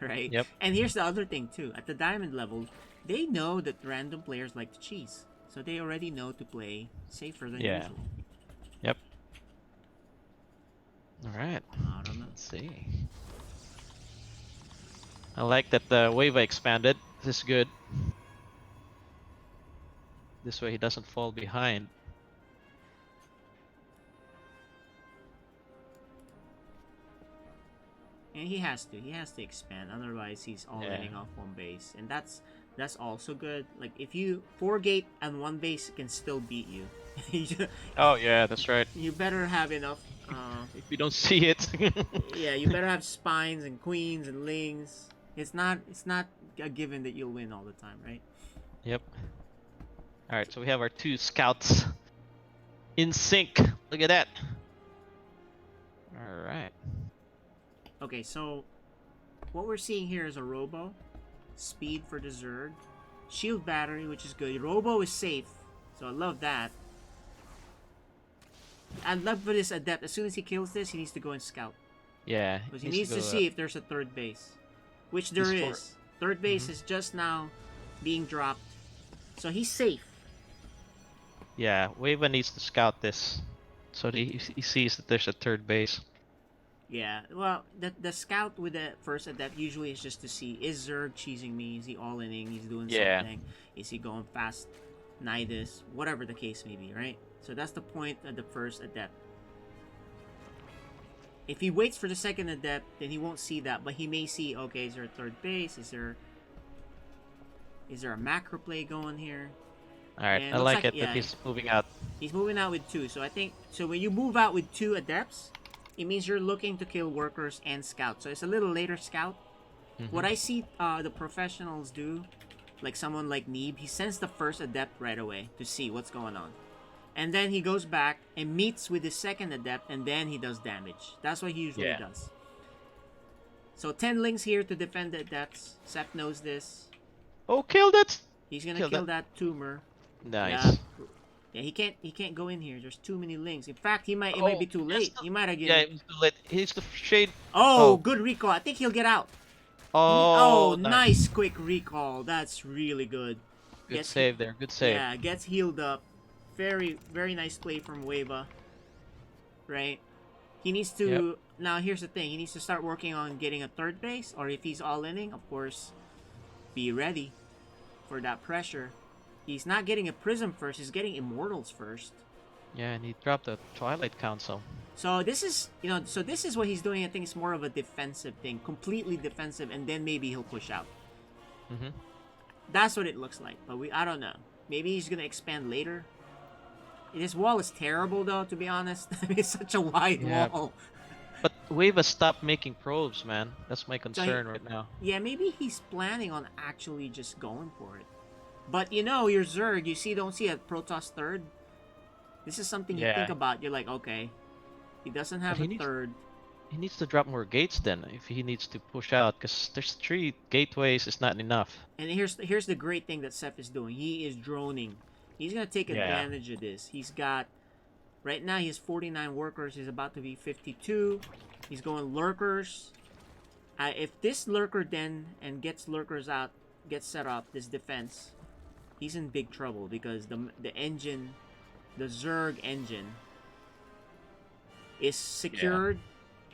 right? Yep. And here's the other thing too. At the diamond level, they know that random players like to cheese, so they already know to play safer than Yeah. usual. Yep. All right. I don't know. Let's see. I like that the wave expanded. This is good. This way he doesn't fall behind. And he has to. He has to expand. Otherwise, he's all Yeah. ending off one base, and that's also good. Like if you 4 gate and 1 base can still beat you. Oh yeah, that's right. You better have enough. If you don't see it. Yeah, you better have spines and queens and lings. It's not a given that you'll win all the time, right? Yep. All right, so we have our 2 scouts in sync. Look at that. All right. Okay, so what we're seeing here is a Robo, speed for the Zerg, shield battery, which is good. Robo is safe, so I love that. I'd love for this Adept. As soon as he kills this, he needs to go and scout. Yeah. Because he needs to see if there's a third base. Which there He's is. Third base is just now being dropped. So he's safe. Yeah, Wava needs to scout this, so he sees that there's a third base. Yeah, well, the scout with the first Adept usually is just to see, is Zerg cheesing me? Is he all-inning? He's doing Yeah. something? Is he going fast? Nidus? Whatever the case may be, right? So that's the point of the first Adept. If he waits for the second Adept, then he won't see that, but he may see, okay, is there a third base? Is there a macro play going here? Alright, And I looks like like- it yeah, that he's moving out. He's moving out with 2, so I think, so when you move out with 2 Adepts, it means you're looking to kill workers and scouts. So it's a little later scout. What I see the professionals do, like someone like Neeb, he sends the first Adept right away to see what's going on. And then he goes back and meets with the second Adept, and then he does damage. That's what he usually does. So 10 links here to defend the Adepts. Seth knows this. Oh, killed it! He's gonna Kill kill that tumor. Nice. Yeah, he can't go in here. There's too many links. In fact, it might be too late. He might have Yeah, given. it was too late. He's the shade. Oh, Oh. good recall. I think he'll get out. Oh, nice quick recall. That's really good. Good Gets- save there. Good save. Yeah, gets healed up. Very, very nice play from Wava. Right? He needs to... Yep. Now, here's the thing. He needs to start working on getting a third base. Or if he's all-inning, of course, be ready for that pressure. He's not getting a Prism first. He's getting Immortals first. Yeah, and he dropped the Twilight Council. So this is, so this is what he's doing. I think it's more of a defensive thing, completely defensive, and then maybe he'll push out. Mm-hmm. That's what it looks like, but I don't know. Maybe he's gonna expand later. His wall is terrible, though, to be honest. It's such a wide wall. But Wava stopped making probes, man. That's my So concern right now. Yeah, maybe he's planning on actually just going for it. But your Zerg, don't see a Protoss third. This is something you think about. You're like, okay, he doesn't have a third. He needs to drop more gates then if he needs to push out, because there's 3 gateways is not enough. And here's the great thing that Seth is doing. He is droning. He's gonna take advantage of this. He's got right now he has 49 workers. He's about to be 52. He's going lurkers. If this lurker then and gets lurkers out, gets set up, this defense, he's in big trouble because the engine, the Zerg engine, is secured,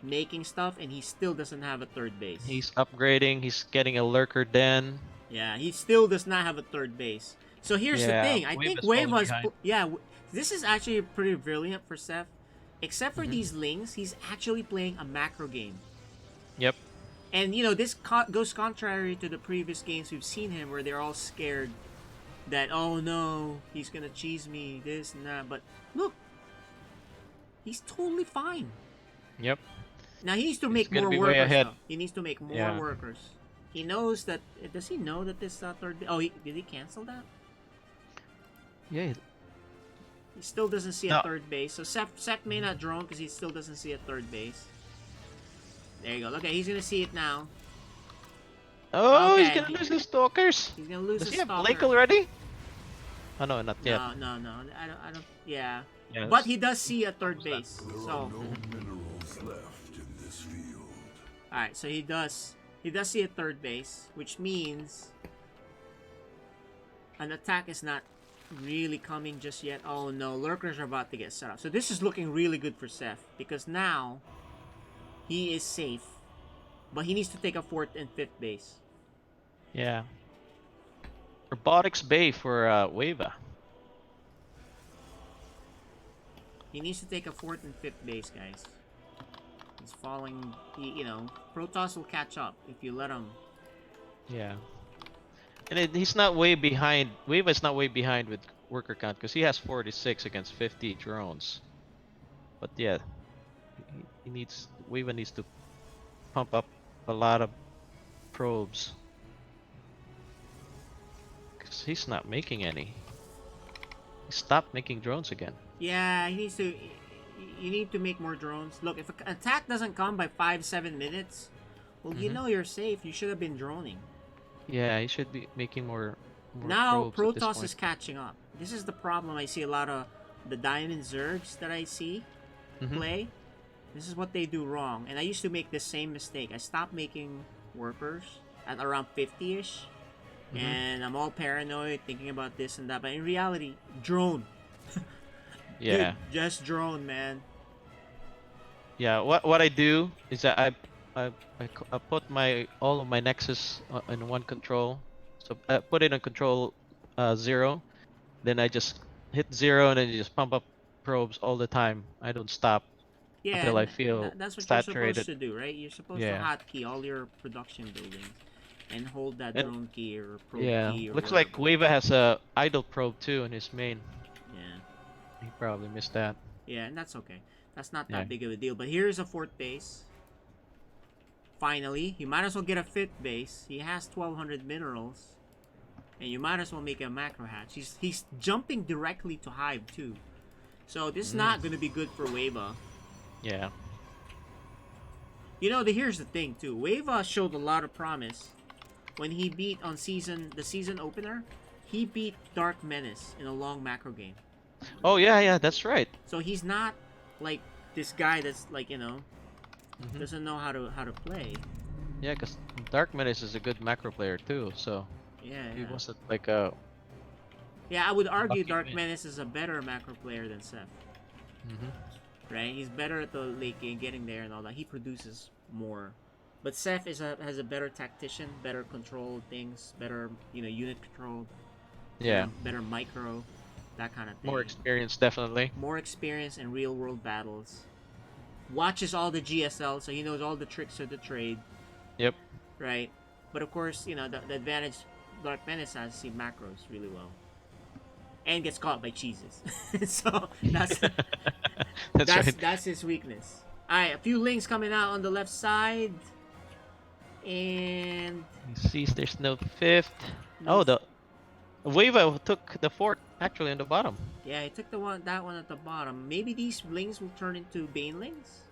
making stuff, and he still doesn't have a third base. He's upgrading. He's getting a lurker den. Yeah, he still does not have a third base. So here's the thing. I think Wava's... this is actually pretty brilliant for Seth. Except for these lings, he's actually playing a macro game. Yep. And, this goes contrary to the previous games we've seen him where they're all scared that, oh no, he's gonna cheese me, this and that. But look, he's totally fine. Yep. Now he needs to make more workers. He needs to make more workers. He knows that... Does he know that this third... Oh, did he cancel that? Yeah. He still doesn't see a third base. So Seth may not drone because he still doesn't see a third base. There you go. Okay, he's gonna see it now. Oh, okay. He's gonna lose his stalkers. He's gonna lose Does his he have stalker. Blake already? Oh no, not yet. No. I don't. Yeah. Yes. But he does see a third base. So. Minerals left in this field. All right. So he does see a third base, which means an attack is not really coming just yet. Oh no, lurkers are about to get set up. So this is looking really good for Seth because now he is safe, but he needs to take a 4th and 5th base. Yeah. Robotics Bay for Wava. He needs to take a 4th and 5th base, guys. He's falling. Protoss will catch up if you let him. Yeah. And he's not way behind. Wava's not way behind with worker count because he has 46 against 50 drones. But yeah, Wava needs to pump up a lot of probes because he's not making any. He stopped making drones again. Yeah, he needs to. You need to make more drones. Look, if an attack doesn't come by 5-7 minutes, well, you're safe. You should have been droning. Yeah, he should be making more now probes Protoss is catching up. This is the problem. I see a lot of the Diamond Zergs that I see play. This is what they do wrong. And I used to make the same mistake. I stopped making workers at around 50-ish. And I'm all paranoid, thinking about this and that. But in reality, drone. Yeah. Dude, just drone, man. Yeah, what I do is that I put all of my Nexus in one control. So I put it on control 0. Then I just hit 0 and then you just pump up probes all the time. I don't stop until I feel that's what saturated. you're supposed to do, right? You're supposed to hotkey all your production buildings and hold that drone key or probe key. Or looks whatever. like Wava has a idle probe too in his main. Yeah. He probably missed that. Yeah, and that's okay. That's not that big of a deal. But here's a 4th base. Finally, you might as well get a 5th base. He has 1,200 minerals. And you might as well make a macro hatch. He's jumping directly to Hive too. So this is not going to be good for Wava. Yeah. Here's the thing too. Wava showed a lot of promise. When he beat on the season opener, he beat Dark Menace in a long macro game. Oh yeah, that's right. So he's not like this guy that's like, doesn't know how to play. Yeah, because Dark Menace is a good macro player too, so he wasn't like a... Yeah, I would argue Dark Menace is a better macro player than Seth. Right? He's better at the late game, getting there and all that. He produces more. But Seth has a better tactician, better control things, better, unit control. Yeah. Better micro, that kind of thing. More experience, definitely. More experience in real world battles. watches all the GSL, so he knows all the tricks of the trade. Yep. Right? But of course, you know, the advantage Dark Menace has to see macros really well. And gets caught by cheeses. So that's Right. that's his weakness. Alright, a few links coming out on the left side. And He sees there's no fifth. no Oh, the Wava took the fourth actually on the bottom. yeah, I took that one at the bottom. Maybe these lings will turn into banelings?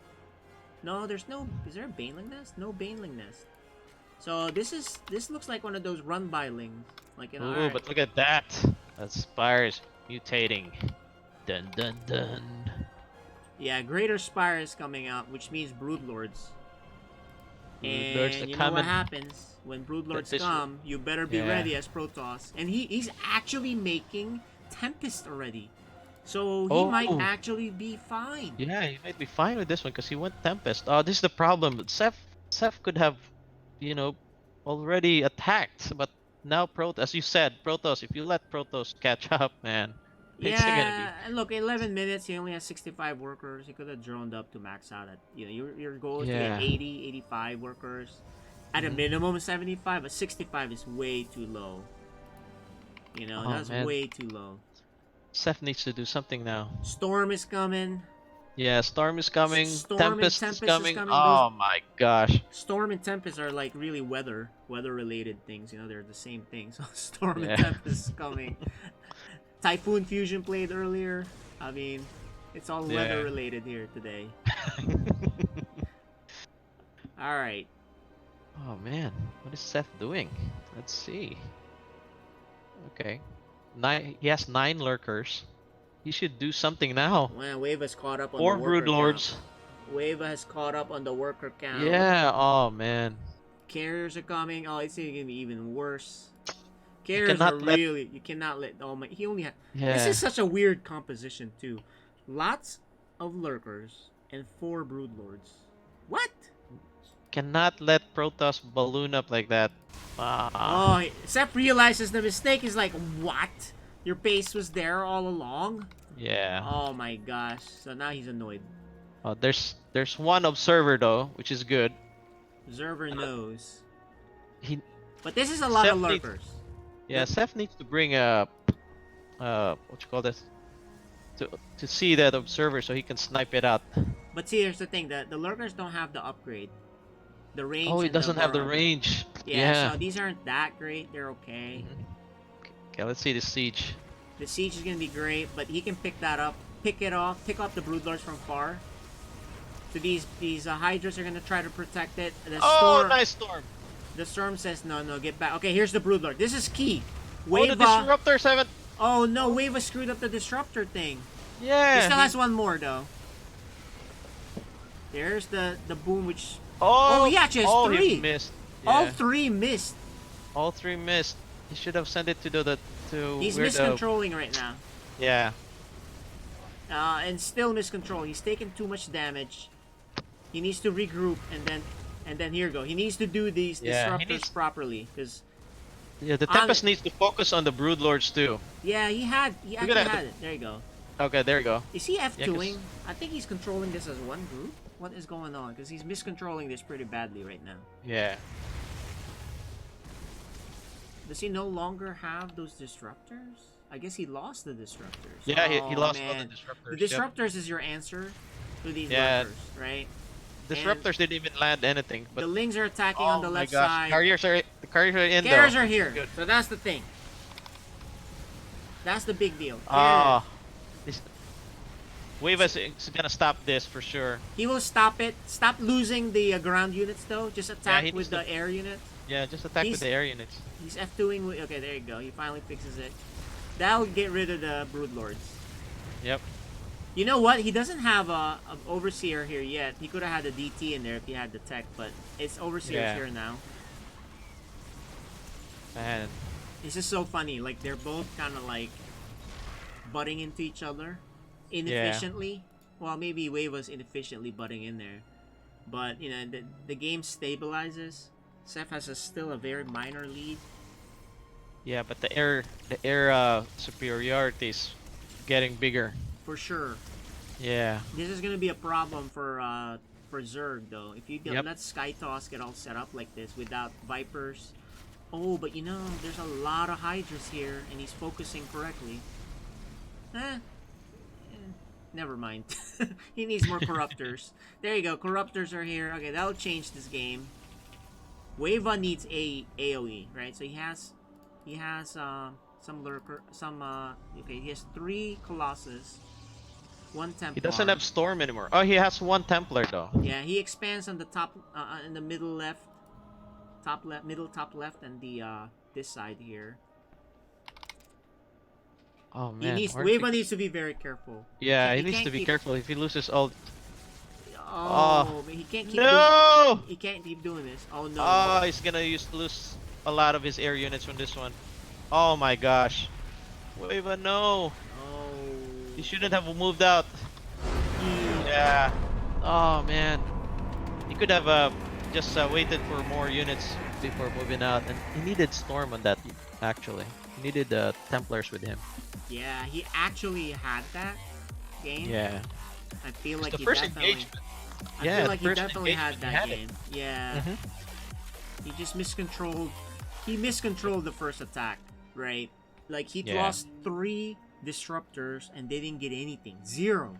No, there's no. Is there a baneling nest? No baneling nest. So this looks like one of those run by lings. Like in Ooh, but look at that. That Spire's mutating. Dun dun dun. yeah, Greater Spire is coming out, which means Broodlords. Broodlords And are you know what coming. happens when Broodlords This- come? You better be Yeah. ready as Protoss. And he's actually making Tempest already. So he Oh. might actually be fine. Yeah, he might be fine with this one because he went Tempest. Oh, this is the problem. Seth could have, you know, already attacked, but now as you said, Protoss. If you let Protoss catch up, man, it's gonna Yeah, and look, 11 minutes, he only has 65 workers. He could have droned up to max out at, you know, your goal is to Yeah. get 80, 85 workers. At a minimum 75, but 65 is way too low. You know, Oh, that's man. way too low. be. Seth needs to do something now. Storm is coming. Yeah, Storm is coming. Storm and Tempest, Tempest is is coming. coming. Oh my gosh. Storm and Tempest are like really weather related things. You know, they're the same thing. So Storm Yeah. and Tempest is coming. TyphoonFusion played earlier. I mean, it's all Yeah. weather related here today. All right. Oh man, what is Seth doing? Let's see. Okay, he has 9 lurkers. He should do something now. Well, Wave has caught up on 4 the worker broodlords. count. Wave has caught up on the worker count. Yeah. Oh man. Carriers are coming. Oh, it's gonna be even worse. Carriers are cannot let- really. You cannot let. Oh my. He only had. Yeah. This is such a weird composition too. Lots of lurkers and 4 broodlords. What? Cannot let Protoss balloon up like that. Ah. Oh, Seth realizes the mistake. Is like, what? Your base was there all along? Yeah. Oh my gosh. So now he's annoyed. Oh, there's one observer though, which is good. Observer knows. He. But this is a lot of Seth needs- lurkers. Yeah, Seth needs to bring a what you call this to see that observer so he can snipe it out. But see, here's the thing: the lurkers don't have the upgrade. The range. Oh, he and the doesn't have the burrow. range. Yeah, so these aren't that great. They're okay. Okay, let's see the siege. The siege is gonna be great, but he can pick that up, pick up the broodlords from far. So these hydras are gonna try to protect it. The storm, nice storm. The storm says no, get back. Okay, here's the broodlord. This is key. Oh, the disruptor 7. Oh no, Wava screwed up the disruptor thing. Yeah. He still has one more though. There's the boom which. Oh, he actually has oh, 3. He missed. All Yeah. 3 missed. All 3 missed. He should have sent it to He's where the- miscontrolling right now. Yeah. And still miscontrol. He's taking too much damage. He needs to regroup and then here you go. He needs to do these Yeah, he disruptors needs- properly because Yeah, the Tempest needs to focus on the Broodlords too. yeah, he actually at that. had it. There you go. Okay, there you go. Is he Yeah, F2ing? I think he's controlling this as one group. What is going on? Because he's miscontrolling this pretty badly right now. Yeah. Does he no longer have those disruptors? I guess he lost the disruptors. Yeah, he Oh, lost all man. the disruptors. The yep. disruptors is your answer to these Yeah. lurkers, right? Disruptors didn't even land anything. But The lings are attacking oh on the my left gosh, side. the carriers are in Carriers though. are here. Good. So that's the thing. That's the big deal. Ah. Waivas is gonna stop this for sure. He will stop it. Stop losing the ground units though. Just attack he with needs the air unit. Yeah, just attack He's- with the air units. He's F2ing with... Okay, there you go. He finally fixes it. That'll get rid of the Broodlords. Yep. You know what? He doesn't have a Overseer here yet. He could have had a DT in there if he had the tech, but it's Overseers Yeah. here now. Man. It's just so funny. Like, they're both kind of like butting into each other inefficiently. Well, maybe Wave was inefficiently butting in there. But, you know, the game stabilizes. Seth has still a very minor lead. Yeah, but the air superiority is getting bigger. For sure. Yeah. This is gonna be a problem for Zerg though. If you let Sky Toss get all set up like this without Vipers. Oh, but you know, there's a lot of Hydras here, and he's focusing correctly. Never mind. He needs more Corruptors. There you go, Corruptors are here. Okay, that'll change this game. Wava needs a AoE, right? So he has some lurker, okay, he has 3 Colossus, 1 Templar. He doesn't have Storm anymore. Oh, he has 1 Templar though. Yeah, he expands on the top, in the middle left, top left, and the this side here. Oh man, Wava needs to be very careful. Yeah, he needs to be careful if he loses ult. Oh, man, he can't keep he can't keep doing this. Oh no. Oh, he's gonna lose a lot of his air units from this one. Oh my gosh. Wava, no. Oh. He shouldn't have moved out. Yeah. Oh man. He could have just waited for more units before moving out, and he needed Storm on that actually. He needed Templars with him. Yeah, he actually had that game. Yeah. I feel like he definitely. I feel like he definitely had that game. Yeah. He just miscontrolled. He miscontrolled the first attack, right? Like he lost 3 disruptors and they didn't get anything. 0.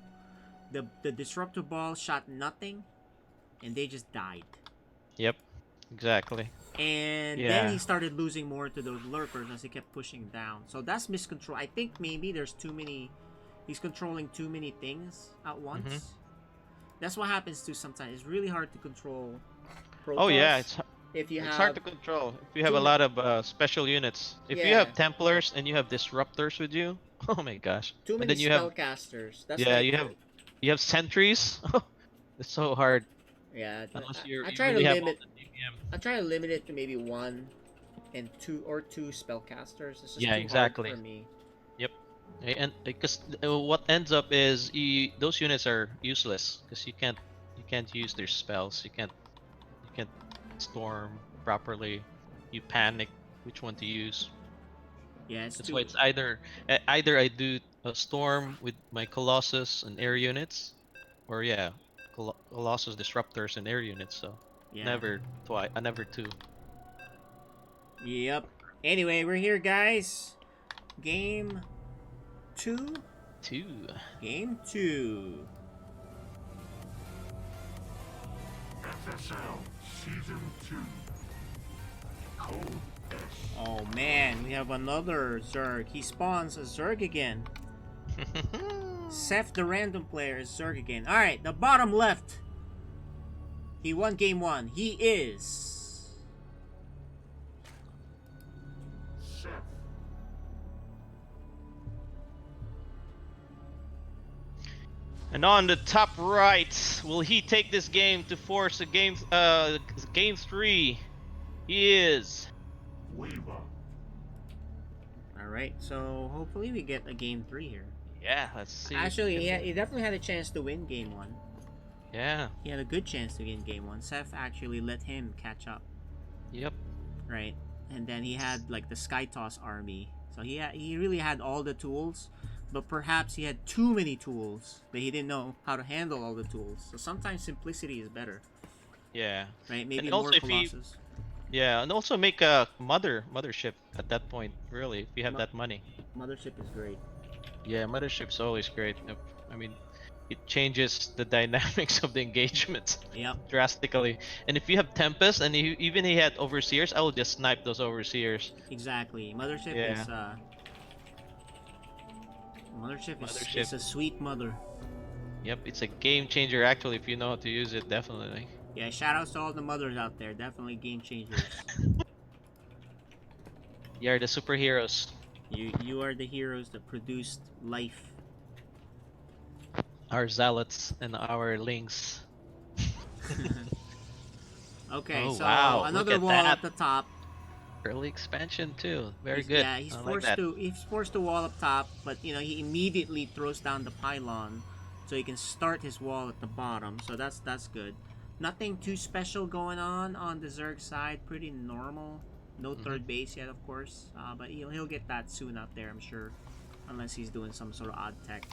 The disruptor ball shot nothing, and they just died. Yep. Exactly. And then he started losing more to those lurkers as he kept pushing down. So that's miscontrol. I think maybe there's too many. He's controlling too many things at once. That's what happens too sometimes. It's really hard to control Protoss. Oh yeah, it's hard to control if you have a lot of special units. If you have Templars and you have Disruptors with you, oh my gosh. Too many spellcasters. You have sentries. It's so hard. Yeah, I try to limit it to maybe 1 and 2 spellcasters. It's just too exactly. hard for me. Yep. And because what ends up is those units are useless because you can't use their spells. You can't storm properly. You panic which one to use. Yeah, that's why it's either I do a storm with my Colossus and air units, or Colossus disruptors and air units. So never 2. Yep. Anyway, we're here, guys. Game 2. Game 2. FSL Season 2. Code S. Oh man, we have another Zerg. He spawns a Zerg again. Seth, the random player, is Zerg again. Alright, the bottom left. He won game 1. He is... Seth. And on the top right, will he take this game to force a game 3? He is... Wava. Alright, so hopefully we get a game 3 here. Yeah, let's see. Actually, he definitely had a chance to win game 1. Yeah. He had a good chance to win game 1. Seth actually let him catch up. Yep. Right. And then he had like the Sky Toss army. So he really had all the tools, but perhaps he had too many tools, but he didn't know how to handle all the tools. So sometimes simplicity is better. Yeah. Right? Maybe and more also Colossus. Yeah, and also make a mothership at that point, really, if you have that money. Mothership is great. Yeah, mothership's always great. I mean, it changes the dynamics of the engagement drastically. And if you have Tempest and even he had Overseers, I will just snipe those Overseers. Exactly. Mothership is Mothership is a sweet mother. Yep, it's a game changer actually if you know how to use it, definitely. Yeah, shoutouts to all the mothers out there. Definitely game changers. You are the superheroes. You are the heroes that produced life. Our zealots and our links. Okay, oh, so wow. another wall at the top. Early expansion too. Very good. Yeah, he's forced to wall up top, but you know he immediately throws down the pylon, so he can start his wall at the bottom. So that's good. Nothing too special going on the Zerg side. Pretty normal. No third base yet, of course. But he'll get that soon out there, I'm sure, unless he's doing some sort of odd tech.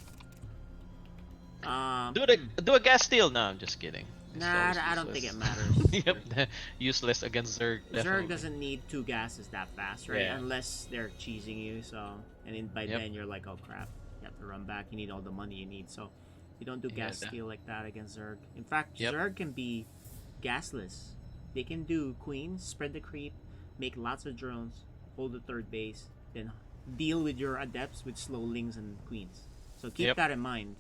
Do a gas steal. No, I'm just kidding. This is Nah, always I don't think it useless. matters. Yep, useless against Zerg. Zerg Definitely. doesn't need 2 gases that fast, right? Yeah. Unless they're cheesing you, so... And then by Yep. then you're like, oh crap, you have to run back, you need all the money you need, so... You don't do Yeah, gas that- steal like that against Zerg. In fact, Yep. Zerg can be gasless. They can do queens, spread the creep, make lots of drones, hold the third base, then deal with your adepts with slow lings and queens. So keep Yep. that in mind.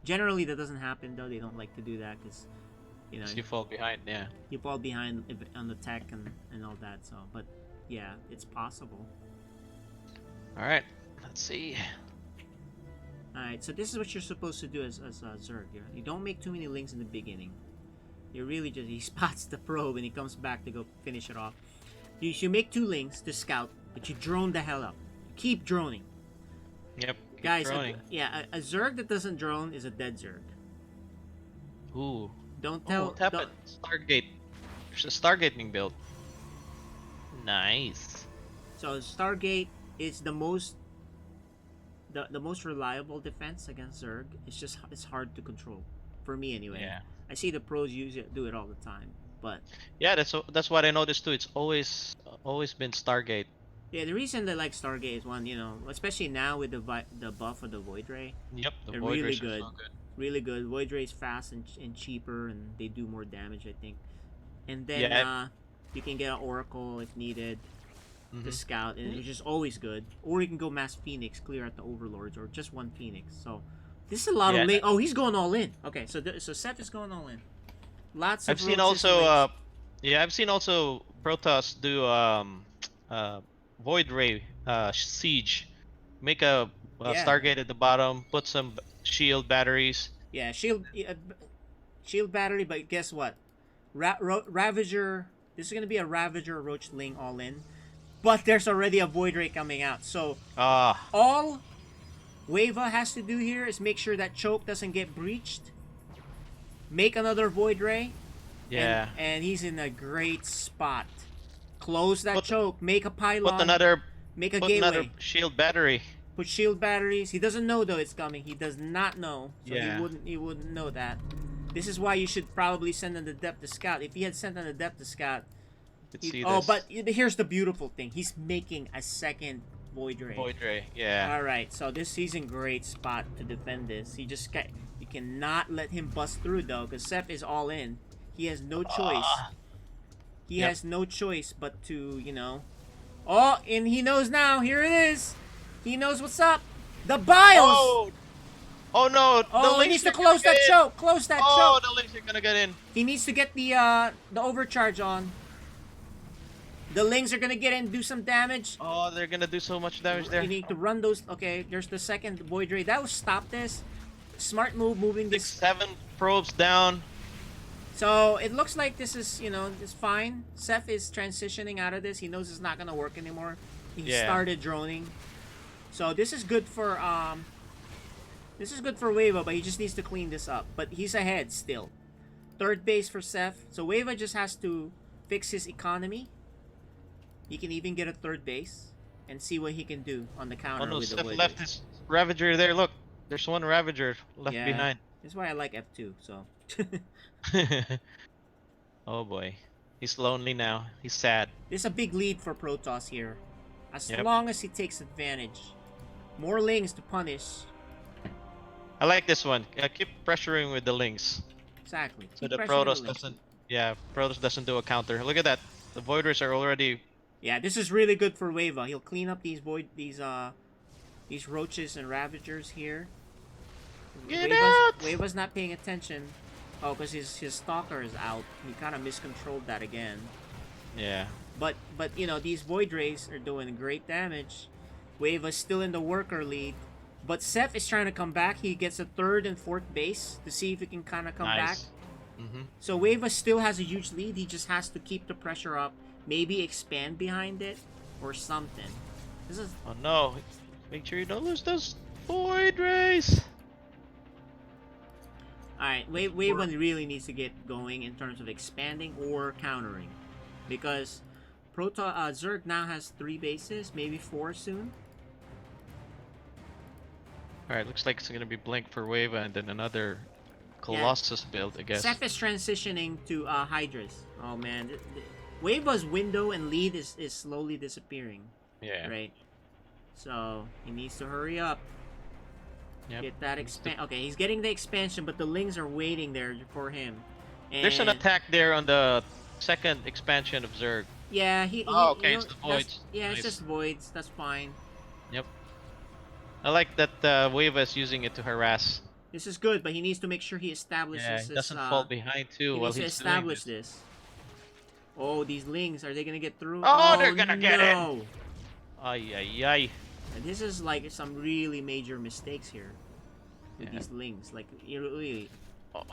Generally, that doesn't happen though. They don't like to do that because, you know, You fall behind. Yeah. you fall behind on the tech and all that. So, but yeah, it's possible. All right. Let's see. Alright, so this is what you're supposed to do as Zerg. You don't make too many links in the beginning. You really just, he spots the probe and he comes back to go finish it off. You make 2 links to scout, but you drone the hell up. Keep droning. Yep. keep Guys, droning. a Zerg that doesn't drone is a dead Zerg. Ooh. Don't tell... Tap don't- it. Stargate. There's a Stargate being built. Nice. So Stargate is the most... The most reliable defense against Zerg. It's hard to control. For me anyway. Yeah. I see the pros do it all the time. But... Yeah, that's what I noticed too. It's always been Stargate. Yeah, the reason they like Stargate is one, you know, especially now with the buff of the Void Ray, Yep, the they're Void really Rays are good. so good. Really good. Void Ray is fast and cheaper, and they do more damage, I think. And then Yeah. you can get an Oracle if needed, the Mhm. Scout, and which is always good. Or you can go Mass Phoenix, clear out the Overlords, or just one Phoenix. So this is a lot Yeah. of link. Oh, he's going all in. Okay, so so Seth is going all in. Lots of. I've seen roaches, also links. I've seen also Protoss do Void Ray siege. Make a Yeah. Stargate at the bottom, put some shield batteries. Yeah, shield battery, but guess what? Ravager. This is gonna be a Ravager Roachling all in, but there's already a Void Ray coming out. So all Wava has to do here is make sure that choke doesn't get breached. Make another Void Ray. Yeah. And he's in a great spot. Close that Put- choke. Make a pylon. Put another Make a put gateway. another shield battery. Put shield batteries. He doesn't know though it's coming. He does not know. So Yeah. he wouldn't know that. This is why you should probably send an adept to scout. If he had sent an adept to scout, Could see oh, this. but here's the beautiful thing. He's making a second Void Ray. Void Ray. Yeah. All right, so he's in great spot to defend this. You cannot let him bust through though, because Seth is all in. He has no choice. He Yep. has no choice but to, you know. Oh, and he knows now. Here it is. He knows what's up. The Biles. Oh no! Oh, he Lynx needs to are gonna close that get in. choke. Close that Oh, choke. the Lynx are gonna get in. He needs to get the overcharge on. The Lings are gonna get in, do some damage. Oh, they're gonna do so much damage there. You need to run those. Okay, there's the second Void Ray. That will stop this. Smart move, moving this. 7 probes down. So it looks like this is, you know, it's fine. Seth is transitioning out of this. He knows it's not gonna work anymore. He Yeah. started droning. So this is good for Wava, but he just needs to clean this up. But he's ahead still. Third base for Seth. So Wava just has to fix his economy. He can even get a third base and see what he can do on the counter Oh no, with the Seth Void left Ray. his Ravager there. Look, there's one Ravager left Yeah. behind. That's why I like F2. So Oh boy, he's lonely now. He's sad. there's a big lead for Protoss here. As Yep. long as he takes advantage. More Lings to punish. I like this one. Keep pressuring with the Lynx. Exactly. So Keep the pressuring Protoss Lings. doesn't. Yeah, Protoss doesn't do a counter. Look at that. The Voiders are already. Yeah, this is really good for Wava. He'll clean up these roaches and ravagers here. Get out! Wava's not paying attention. Oh, because his stalker is out. He kind of miscontrolled that again. Yeah. But you know, these Void Rays are doing great damage. Wava's still in the worker lead. But Seth is trying to come back. He gets a third and fourth base to see if he can kind of come back. Nice. Mm-hmm. So Wava still has a huge lead. He just has to keep the pressure up. Maybe expand behind it or something. This is Oh no! Make sure you don't lose those Void Rays. alright. Wave 1 really needs to get going in terms of expanding or countering. Because Zerg now has 3 bases, maybe 4 soon. Alright, looks like it's gonna be Blink for Wava and then another Colossus build, I guess. Seth is transitioning to Hydras. Oh man, Wava's window and lead is slowly disappearing. Yeah. Right. So he needs to hurry up. Yep. Get that Okay, he's getting the expansion, but the Lings are waiting there for him. And There's an attack there on the second expansion of Zerg. yeah, Okay, you know, it's the Voids. Yeah, Nice. it's just Voids. That's fine. Yep. I like that Wava is using it to harass. This is good, but he needs to make sure he establishes Yeah, his, he doesn't fall behind too he while needs to he's establish doing this. Oh, these Lings, are they gonna get through? Oh, they're gonna get it! no. Ay, ay, ay. And this is like some really major mistakes here with Yeah. these Lings. Like, really. Oh.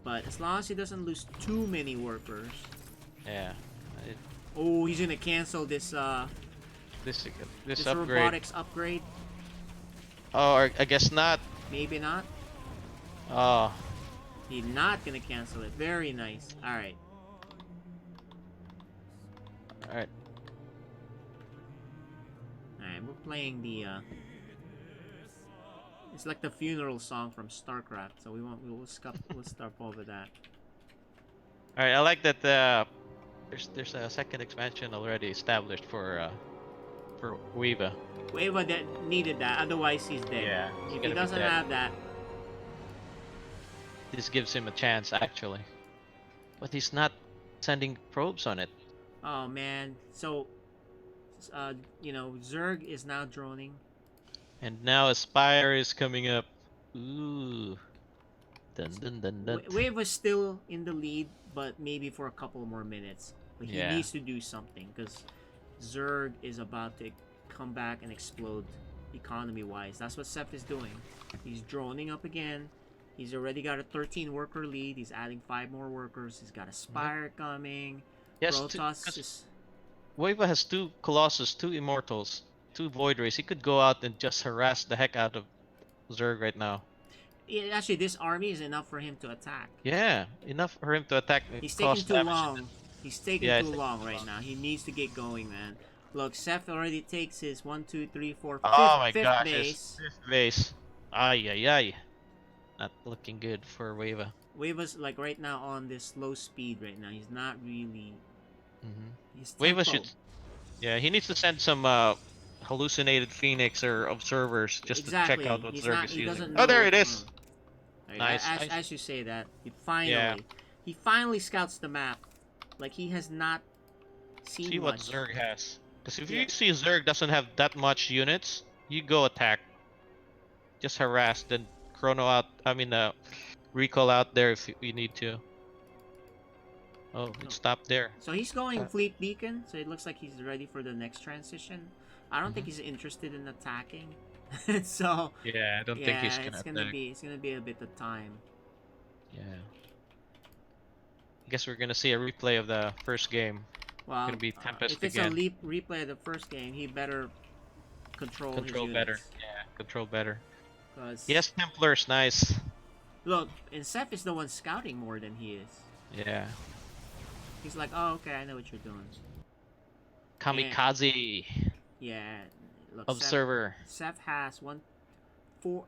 But as long as he doesn't lose too many workers. Yeah. Oh, he's gonna cancel this This this upgrade. robotics upgrade. Oh, I guess not. Maybe not. Oh. He's not gonna cancel it. Very nice. Alright. Alright. Alright, we're playing the it's like the funeral song from StarCraft, so we'll start over that. Alright, I like that there's a second expansion already established for Weava. Wava that needed that, otherwise he's dead. Yeah, he's If he gonna be doesn't dead. have that, This gives him a chance actually. But he's not sending probes on it. oh man. So you know, Zerg is now droning. And now Aspire is coming up. Ooh. Dun dun dun dun. Wava's still in the lead, but maybe for a couple more minutes. But he Yeah. needs to do something because Zerg is about to come back and explode economy-wise. That's what Seth is doing. He's droning up again. He's already got a 13 worker lead. He's adding 5 more workers. He's got a Spire coming. Yes, Protoss is... Wava has 2 Colossus, 2 Immortals, 2 Void Rays. He could go out and just harass the heck out of Zerg right now. Yeah, actually, this army is enough for him to attack. Yeah, enough for him to attack. He's cause taking too damage. long. He's taking Yeah, too it's long right now. He needs to get going, man. Look, Seth already takes his 1, 2, 3, 4, Oh my fifth gosh, base. his 5th base. Ay ay ay. Not looking good for Wava. Wava's like right now on this low speed right now. He's not really. He's Wava tempo. should. Yeah, he needs to send some hallucinated Phoenix or observers just Exactly. to check out what He's Zerg not, is he using. doesn't Oh, know there what- it is. Right, Nice, As, nice. as you say that, Yeah. he finally scouts the map. Like he has not seen See what much. Zerg has. Because if Yeah. you see Zerg doesn't have that much units, you go attack. Just harass, then chrono out. I mean, recall out there if you need to. Oh, it stopped there. So he's going fleet beacon. So it looks like he's ready for the next transition. I don't think he's interested in attacking. So Yeah, I don't think yeah, he's gonna it's attack. gonna be a bit of time. Yeah. I guess we're gonna see a replay of the first game. Well, Gonna be Tempest if it's again. a replay of the first game, he better control his Control better. units. Yeah, control better. 'Cause Yes, Templars, nice. look, and Seth is the one scouting more than he is. Yeah. He's like, oh, okay, I know what you're doing. Kamikaze. Yeah, look, Observer. Seth has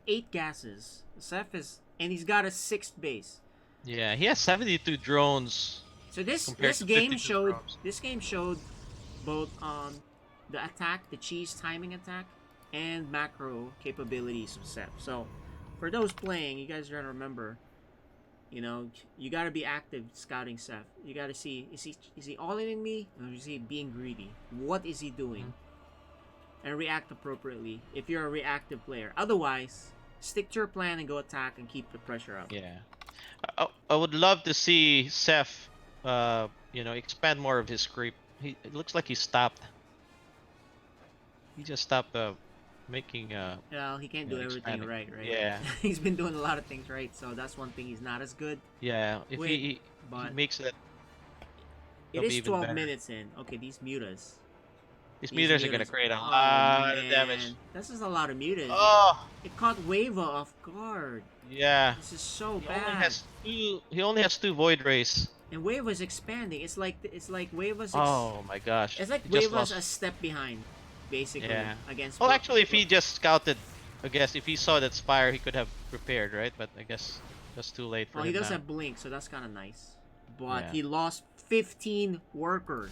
8 gases. Seth is, and he's got a 6th base. Yeah, he has 72 drones. So this Compared this to game 52 showed drones. this game showed both the attack, the cheese timing attack, and macro capabilities of Seth. So for those playing, you guys gotta remember, you know, you gotta be active scouting Seth. You gotta see, is he all-in me, or is he being greedy? What is he doing? And react appropriately if you're a reactive player. Otherwise, stick to your plan and go attack and keep the pressure up. Yeah. I would love to see Seth, you know, expand more of his creep. It looks like he stopped. He just stopped making Well, he can't do everything expanding. right? Yeah. He's been doing a lot of things right, so that's one thing he's not as good. Yeah, if Wait, he but makes it. it it'll be is even 12 better. minutes in. Okay, these mutas. These meters are gonna mutas- create a oh, lot of man. damage. This is a lot of mutas. Oh, It caught Wava off guard. yeah. This is so He bad. only has two Void Rays. And Wava's expanding. It's like Wava's. Oh my gosh. It's like He just Wava's lost- a step behind. basically, Yeah. against. Well, actually, if he just scouted, I guess if he saw that Spire, he could have prepared, right? But I guess that's too late for Well, he him does now. have blink, so that's kind of nice. But Yeah. he lost 15 workers.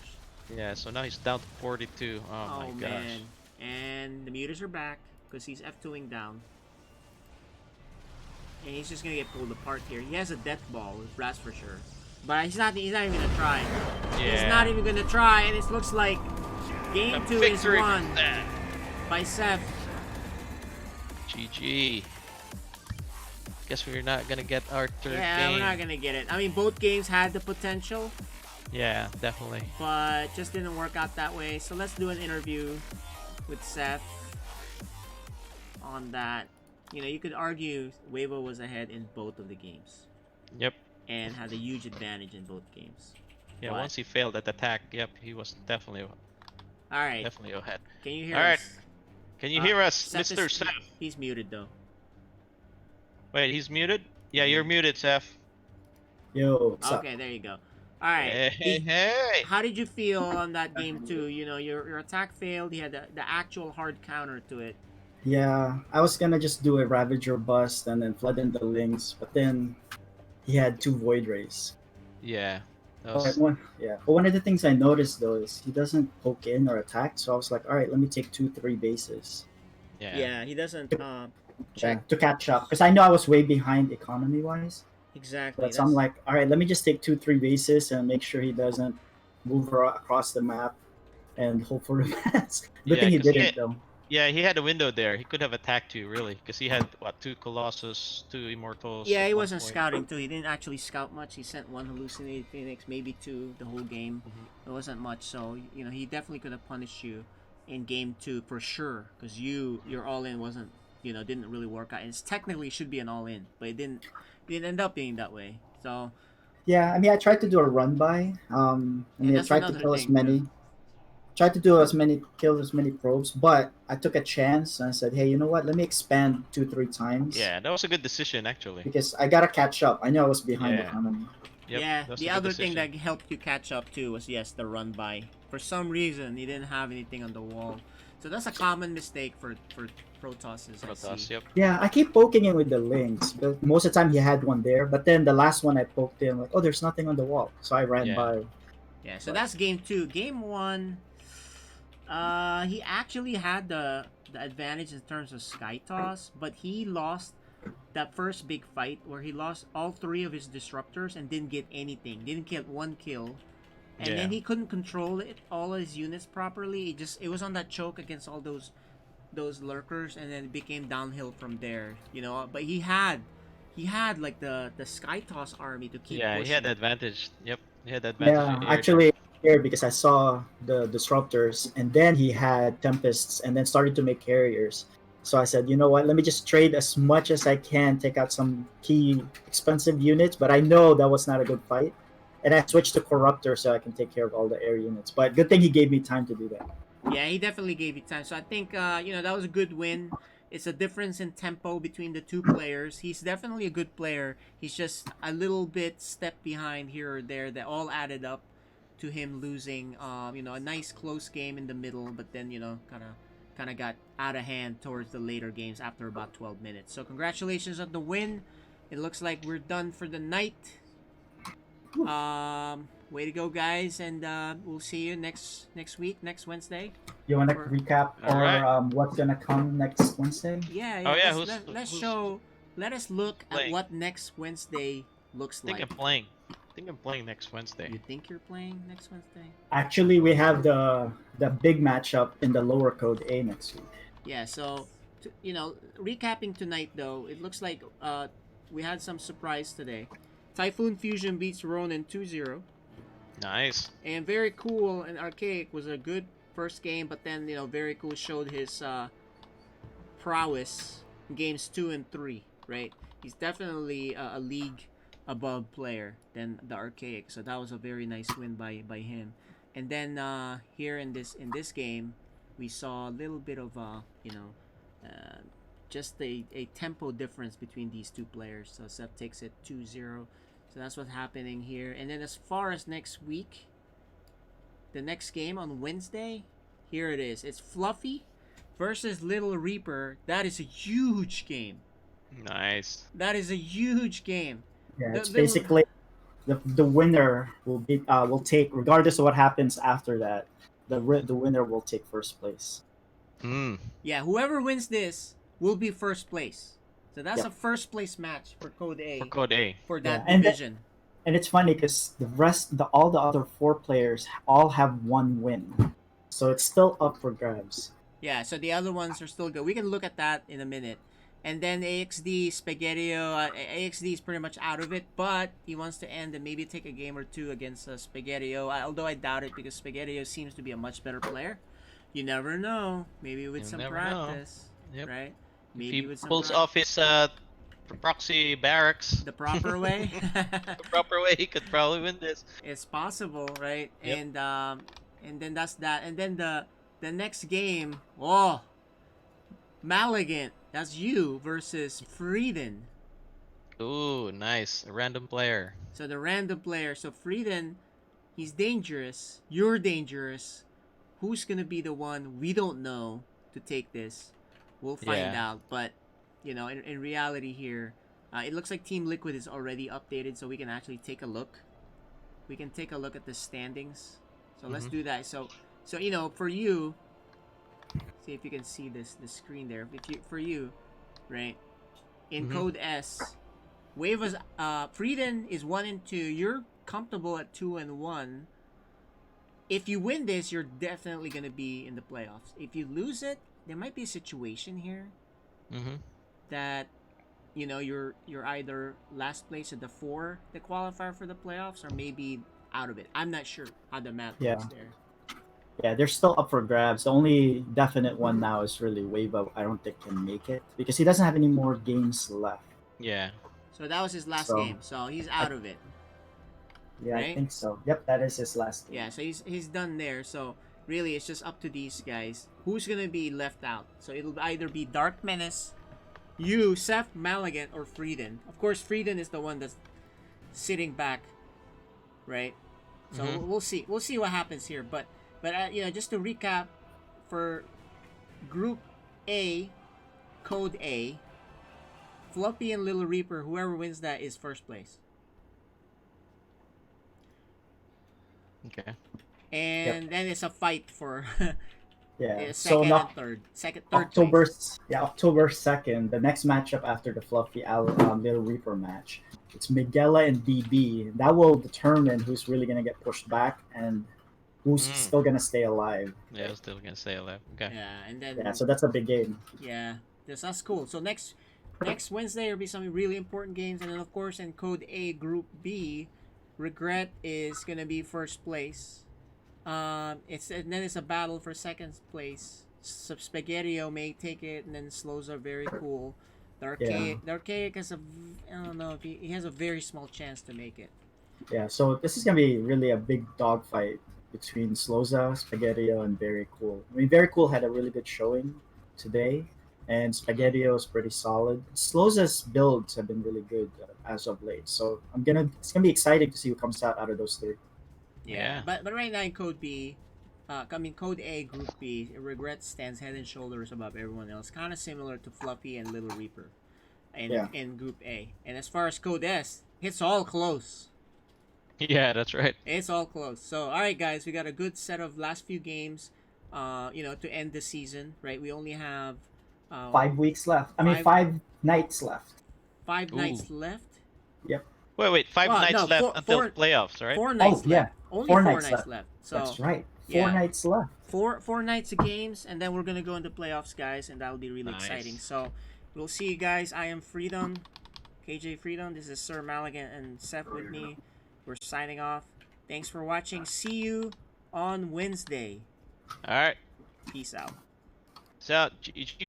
Yeah, so now he's down to 42. Oh, my gosh. Man. And the mutas are back because he's F2ing down. And he's just gonna get pulled apart here. He has a death ball, that's for sure. But he's not even gonna try. Yeah. He's not even gonna try, and it looks like game 2 is victory won for that. by Seth. GG. Guess we're not gonna get our third Yeah, game. we're not gonna get it. I mean, both games had the potential, Yeah, definitely. but just didn't work out that way. So let's do an interview with Seth on that. You know, you could argue Weibo was ahead in both of the games Yep. and had a huge advantage in both games. Yeah, But- once he failed that attack, yep, he was definitely All right, ahead. can you hear All right. us? Can you hear us, Seth Mr. is- Seth? He's muted though. Wait, he's muted? Yeah, you're muted, Seth. Yo, what's up? Okay, there you go. All right. Hey, hey. How did you feel on that game too? You know, your attack failed. He had the actual hard counter to it. Yeah, I was gonna just do a Ravager bust and then flood in the links, but then he had 2 Void Rays. Yeah. That But was, one of the things I noticed though is he doesn't poke in or attack, so I was like, all right, let me take 2-3 bases yeah. He doesn't check to catch up, because I know I was way behind economy wise. exactly. But so I'm like, all right, let me just take 2-3 bases and make sure he doesn't move across the map and hope for the best. Good Yeah, thing he 'cause he didn't had- though. Yeah, he had a window there. He could have attacked you, really, because he had, what, 2 Colossus, 2 Immortals. Yeah, at he one wasn't point. scouting too. He didn't actually scout much. He sent 1 hallucinated phoenix, maybe 2 the whole game. It wasn't much, so you know he definitely could have punished you in game 2 for sure, because your all in wasn't didn't really work out. And it's technically should be an all in, but it didn't end up being that way. So Yeah, I mean, I tried to do a run by. I mean, I that's tried to another kill as thing, many. Tried to do kill as many probes, but I took a chance and I said, hey, you know what? Let me expand 2-3 times. Yeah, that was a good decision, actually. Because I gotta catch up. I know I was behind Yeah. economy. Yep, yeah, that's the a good other thing decision. that helped you catch up too was the run by. For some reason, he didn't have anything on the wall, so that's a common mistake for Protosses. I Protoss, see. yep. Yeah, I keep poking in with the links, but most of the time he had one there. But then the last one I poked in, like, oh, there's nothing on the wall, so I ran Yeah. by. Yeah, so that's game 2. Game 1, he actually had the advantage in terms of sky toss, but he lost that first big fight where he lost all 3 of his disruptors and didn't get anything. Didn't get 1 kill. And then Yeah. he couldn't control all his units properly. It was on that choke against all those lurkers, and then it became downhill from there. But he had like the sky toss army to keep Yeah, pushing. he had the advantage. Yep, he had the advantage. Yeah, in the air actually, here because I saw the disruptors, and then he had tempests, and then started to make carriers. So I said, you know what? Let me just trade as much as I can, take out some key expensive units. But I know that was not a good fight, and I switched to Corruptor so I can take care of all the air units. But good thing he gave me time to do that. Yeah, he definitely gave you time. So I think that was a good win. It's a difference in tempo between the 2 players. He's definitely a good player. He's just a little bit step behind here or there. That all added up to him losing. A nice close game in the middle, but then kind of got out of hand towards the later games after about 12 minutes. So congratulations on the win. It looks like we're done for the night. Way to go, guys, and we'll see you next week, next Wednesday. You want to Or- recap All right. what's gonna come next Wednesday? Yeah. Oh, yeah, Let us look at playing? what next Wednesday looks I think like. I'm playing. I think I'm playing next Wednesday. You think you're playing next Wednesday? Actually, we have the big matchup in the lower code A next week. Yeah. So, recapping tonight though, it looks like we had some surprise today. TyphoonFusion beats Ronan 2-0. Nice. And VeryCool and Archaic was a good first game, but then VeryCool showed his prowess in games 2 and 3. Right, he's definitely a league above player than the Archaic, so that was a very nice win by him. And then here in this game, we saw a little bit of just a tempo difference between these 2 players. So Seth takes it 2-0. So that's what's happening here. And then as far as next week, the next game on Wednesday, Here it is. It's Fluffy versus Little Reaper. That is a huge game. Nice. That is a huge game. Yeah, The it's little- basically the winner will take, regardless of what happens after that. The winner will take first place. Hmm. Yeah, whoever wins this will be first place. So that's Yep. a first place match for Code A For Code A. for that Yeah, and division. And it's funny because all the other 4 players all have 1 win, so it's still up for grabs. Yeah, so the other ones are still good. We can look at that in a minute. And then AXD, Spaghettio. AXD is pretty much out of it, but he wants to end and maybe take a game or 2 against Spaghettio. Although I doubt it because Spaghettio seems to be a much better player. You never know. Maybe with You some never know. practice, Yep. right? If Maybe he with some pulls practice. off his proxy barracks The proper way. the proper way, he could probably win this. It's possible, right? Yep. And then that's that. And then the next game, oh, Maligant, that's you versus Frieden. Ooh, nice. A random player. So the random player. So Frieden, he's dangerous. You're dangerous. Who's gonna be the one? We don't know to take this. We'll find Yeah. out. But you know, in reality here, it looks like Team Liquid is already updated, so we can actually take a look. We can take a look at the standings. So let's do that. So you know, for you, see if you can see the screen there. For you, right? In Code S, Wave was Frieden is 1 and 2. You're comfortable at 2 and 1. If you win this, you're definitely gonna be in the playoffs. If you lose it, there might be a situation here that you know you're either last place at the 4 the qualifier for the playoffs, or maybe out of it. I'm not sure how the math Yeah. works there. Yeah, they're still up for grabs. The only definite one now is really Wava. I don't think can make it because he doesn't have any more games left. Yeah. So that was his last So, game. So he's out of it. Yeah, Right? I think so. Yep, that is his last game. Yeah, so he's done there. So really, it's just up to these guys. Who's gonna be left out? So it'll either be Dark Menace, you, Seth, Maligant, or Frieden. Of course, Frieden is the one that's sitting back, right? So we'll see. We'll see what happens here. But you know, just to recap, for Group A, Code A, Floppy and Little Reaper, whoever wins that is first place. Okay. And then it's a fight for Yeah. second So not and third. Third October. place. Yeah, October 2nd. The next matchup after the Fluffy Little Reaper match. It's Miguela and DB. That will determine who's really gonna get pushed back and who's still gonna stay alive. Yeah, I'm still gonna stay alive. Okay. Yeah, and then Yeah, so that's a big game. yeah, that's cool. So next Wednesday there'll be some really important games, and then of course in Code A Group B, Regret is gonna be first place. And then it's a battle for second place. Spaghettio may take it, and then Slows are very cool. The Archaic has I don't know if he has a very small chance to make it. Yeah, so this is gonna be really a big dogfight between Sloza, Spaghettio, and VeryCool. I mean, VeryCool had a really good showing today, and Spaghettio is pretty solid. Sloza's builds have been really good as of late, so it's gonna be exciting to see who comes out of those 3. Yeah. But right now in Code B, Code A Group B, Regret stands head and shoulders above everyone else, kind of similar to Fluffy and Little Reaper, in Group A. And as far as Code S, it's all close. Yeah, that's right. It's all close. So, all right, guys, we got a good set of last few games. You know, to end the season, right? We only have 5 weeks left. I mean, 5 nights left. 5 nights left. Wait. 5 Well, nights no, left until playoffs, right? 4 nights Oh, yeah. left. Only 4 4 nights nights left. left. So That's right. 4 yeah. nights left. Four nights of games, and then we're gonna go into playoffs, guys, and that'll be really exciting. So we'll see you guys. I am Freedom, KJ Freedom. This is Sir Maligan and Seth with me. We're signing off. Thanks for watching. See you on Wednesday. All right. Peace out. So, GG.